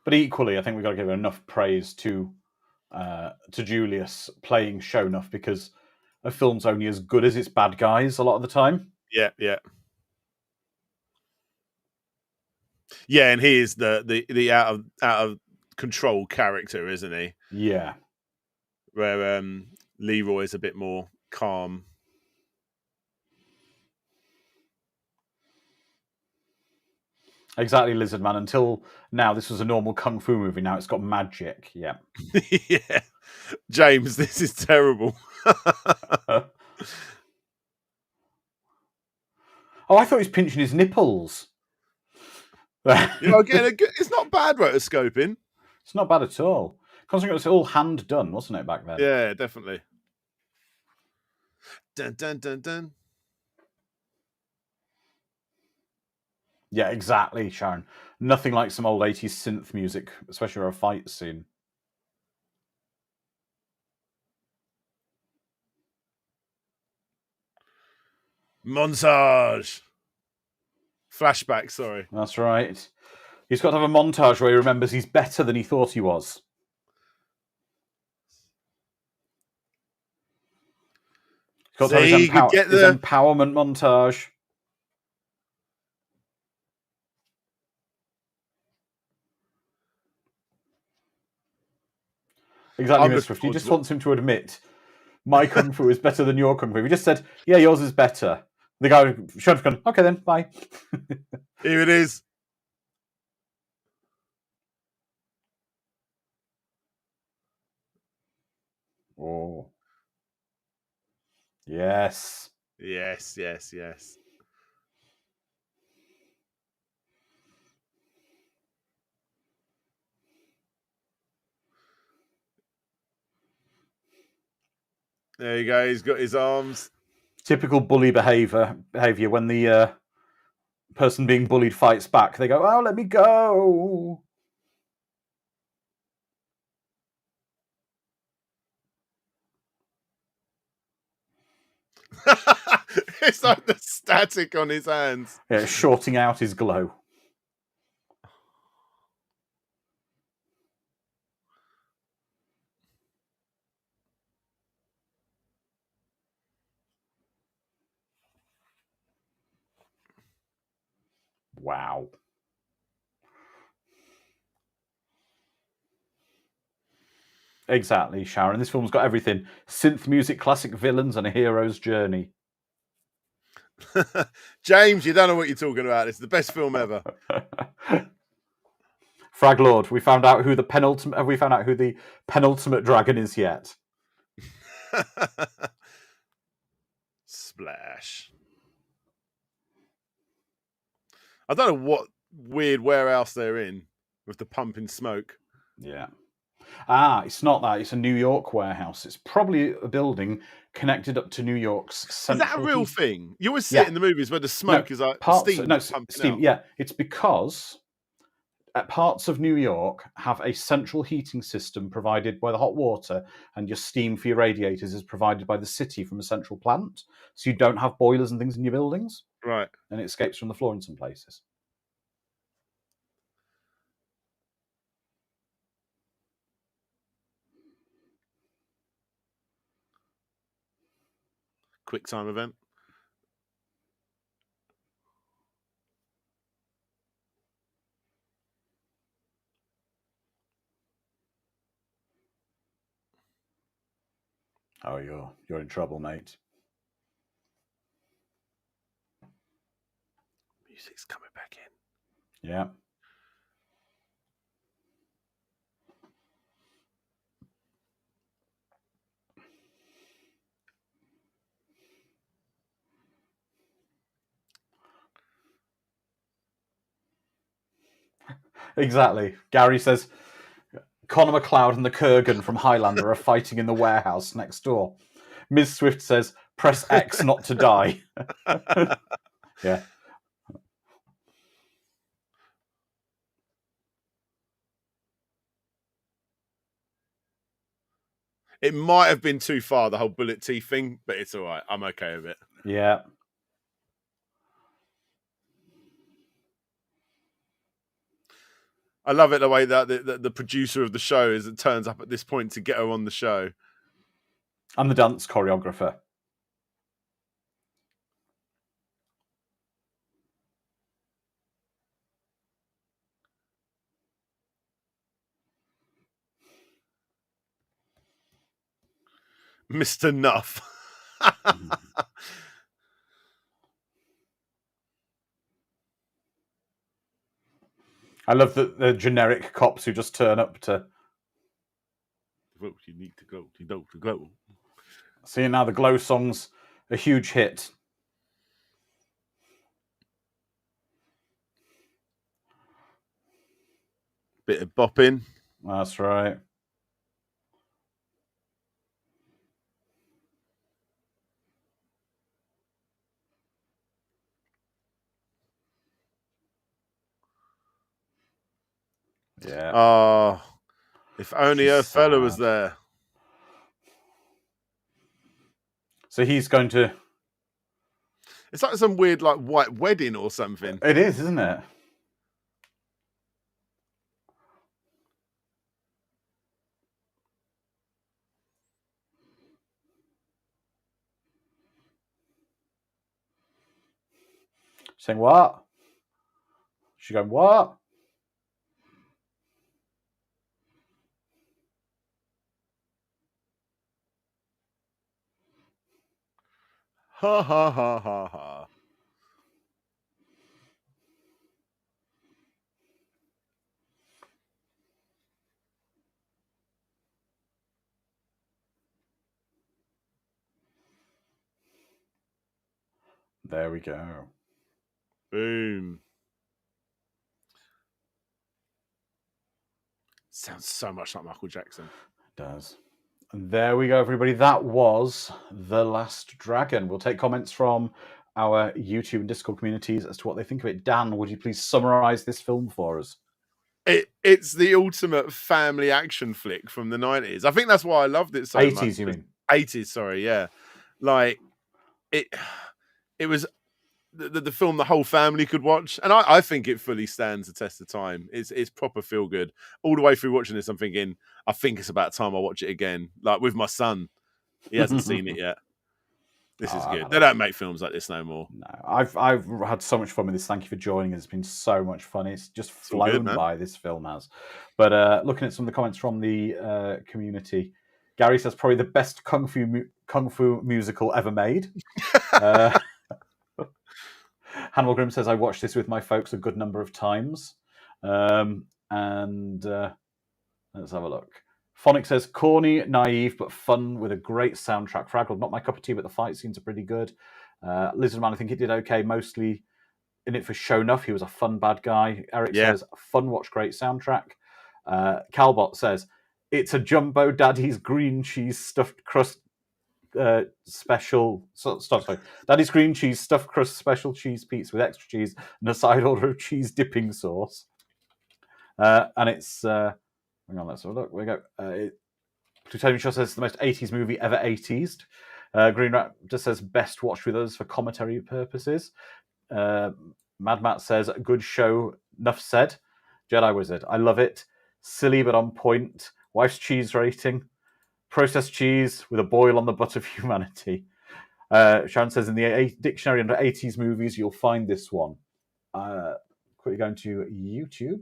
But equally, I think we've got to give enough praise to Julius playing Shonuff, because a film's only as good as its bad guys a lot of the time. Yeah, yeah. Yeah, and he is the out of control character, isn't he? Yeah. Where Leroy is a bit more calm. Exactly, Lizard Man. Until now, this was a normal kung fu movie. Now it's got magic. Yeah. Yeah. James, this is terrible. Oh, I thought he was pinching his nipples. Again, it's not bad rotoscoping. It's not bad at all. Considering it was all hand done, wasn't it, back then? Yeah, definitely. Dun, dun, dun, dun. Yeah, exactly, Sharon. Nothing like some old 80s synth music, especially for a fight scene. Montage. Flashback, sorry. That's right. He's got to have a montage where he remembers he's better than he thought he was. He's got to have his, See, could get his the empowerment montage. Exactly, I'm Miss looking Swift. He forward just to it. wants him to admit my kung fu is better than your kung fu. He just said, yeah, yours is better. The guy should have gone, okay then, bye. Here it is. Oh. Yes. Yes, yes, yes. There you go. He's got his arms. Typical bully behavior when the person being bullied fights back. They go, oh, let me go. It's like the static on his hands. Yeah, shorting out his glow. Wow. Exactly, Sharon. This film's got everything. Synth music, classic villains, and a hero's journey. James, you don't know what you're talking about. It's the best film ever. Frag Lord, we found out who the penultimate. Have we found out who the penultimate dragon is yet? Splash. I don't know what weird warehouse they're in with the pumping smoke. Yeah. It's not that. It's a New York warehouse. It's probably a building connected up to New York's central. Is that a real thing? You always see it in the movies where the smoke is like steam. Steam. Out. Yeah, it's because parts of New York have a central heating system provided by the hot water, and your steam for your radiators is provided by the city from a central plant. So you don't have boilers and things in your buildings. Right. And it escapes from the floor in some places. Quick time event. Oh, you're in trouble, mate. Music's coming back in. Yeah. Exactly. Gary says Connor McLeod and the Kurgan from Highlander are fighting in the warehouse next door. Ms. Swift says, press X not to die. Yeah. It might have been too far, the whole bullet teeth thing, but it's all right. I'm okay with it. Yeah. I love it the way that the producer of the show is. It turns up at this point to get her on the show. I'm the dance choreographer. Mr. Nuff. I love the generic cops who just turn up to. You need to go. You know to go. See, now the Glow song's a huge hit. Bit of bopping. That's right. Yeah. Oh, if only She's her fella was sad. there. So he's going to. It's like some weird like white wedding or something. It is, isn't it? Saying what? She's going, what? Ha ha ha ha ha. There we go. Boom. Sounds so much like Michael Jackson. It does. And there we go, everybody. That was The Last Dragon. We'll take comments from our YouTube and Discord communities as to what they think of it. Dan, would you please summarize this film for us? It's the ultimate family action flick from the 90s. I think that's why I loved it so 80s, much. 80s, you mean? 80s, sorry, yeah. Like, it was the film the whole family could watch, and I think it fully stands the test of time. It's proper feel good all the way through watching this. I'm thinking, I think it's about time I watch it again, like with my son. He hasn't seen it yet. This is good. They don't make films like this no more. No, I've had so much fun with this. Thank you for joining us. It's been so much fun. It's just flown by, this film has. But looking at some of the comments from the community, Gary says probably the best kung fu musical ever made. Hannibal Grimm says I watched this with my folks a good number of times. And let's have a look. Phonic says corny, naive, but fun with a great soundtrack. Fraggle, not my cup of tea, but the fight scenes are pretty good. Lizardman, I think it did okay, mostly in it for show enough. He was a fun bad guy. Eric says fun watch, great soundtrack. Calbot says it's a Jumbo Daddy's green cheese stuffed crust special sorry. Daddy's green cheese stuffed crust special cheese pizza with extra cheese and a side order of cheese dipping sauce. And it's hang on, let's have a look. We go. Plutonium Shaw says the most 80s movie ever 80s. Green Rat just says best watched with us for commentary purposes. Mad Matt says good show, enough said. Jedi Wizard, I love it. Silly but on point. Wife's cheese rating. Processed cheese with a boil on the butt of humanity. Sharon says in the dictionary under 80s movies, you'll find this one. Quickly going to YouTube.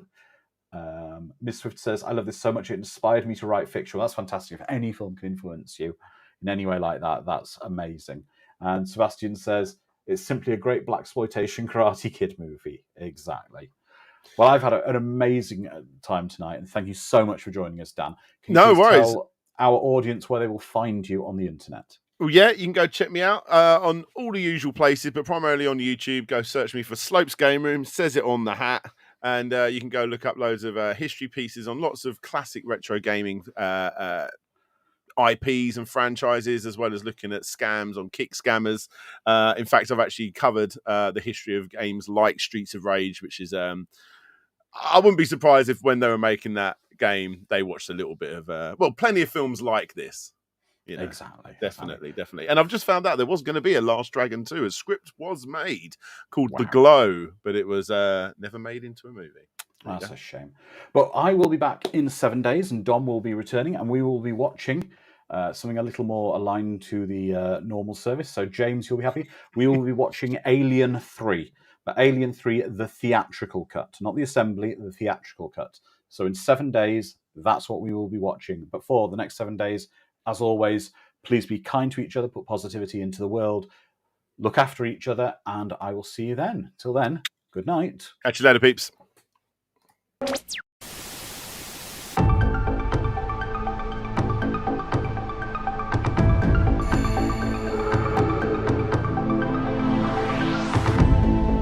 Miss Swift says, I love this so much. It inspired me to write fiction. Well, that's fantastic. If any film can influence you in any way like that, that's amazing. And Sebastian says, it's simply a great blaxploitation Karate Kid movie. Exactly. Well, I've had an amazing time tonight, and thank you so much for joining us, Dan. Can you tell our audience where they will find you on the internet? Well, yeah, you can go check me out on all the usual places, but primarily on YouTube. Go search me for Slopes Game Room. Says it on the hat. And you can go look up loads of history pieces on lots of classic retro gaming IPs and franchises, as well as looking at scams on Kick Scammers. In fact, I've actually covered the history of games like Streets of Rage, which is... I wouldn't be surprised if when they were making that game, they watched a little bit of... plenty of films like this. You know, exactly. Definitely. And I've just found out there was going to be a Last Dragon 2. A script was made called The Glow, but it was never made into a movie. That's a shame. But I will be back in 7 days, and Dom will be returning, and we will be watching something a little more aligned to the normal service. So, James, you'll be happy. We will be watching Alien 3. But Alien 3, the theatrical cut, not the assembly, the theatrical cut. So in 7 days, that's what we will be watching. But for the next 7 days, as always, please be kind to each other, put positivity into the world, look after each other, and I will see you then. Till then, good night. Catch you later, peeps.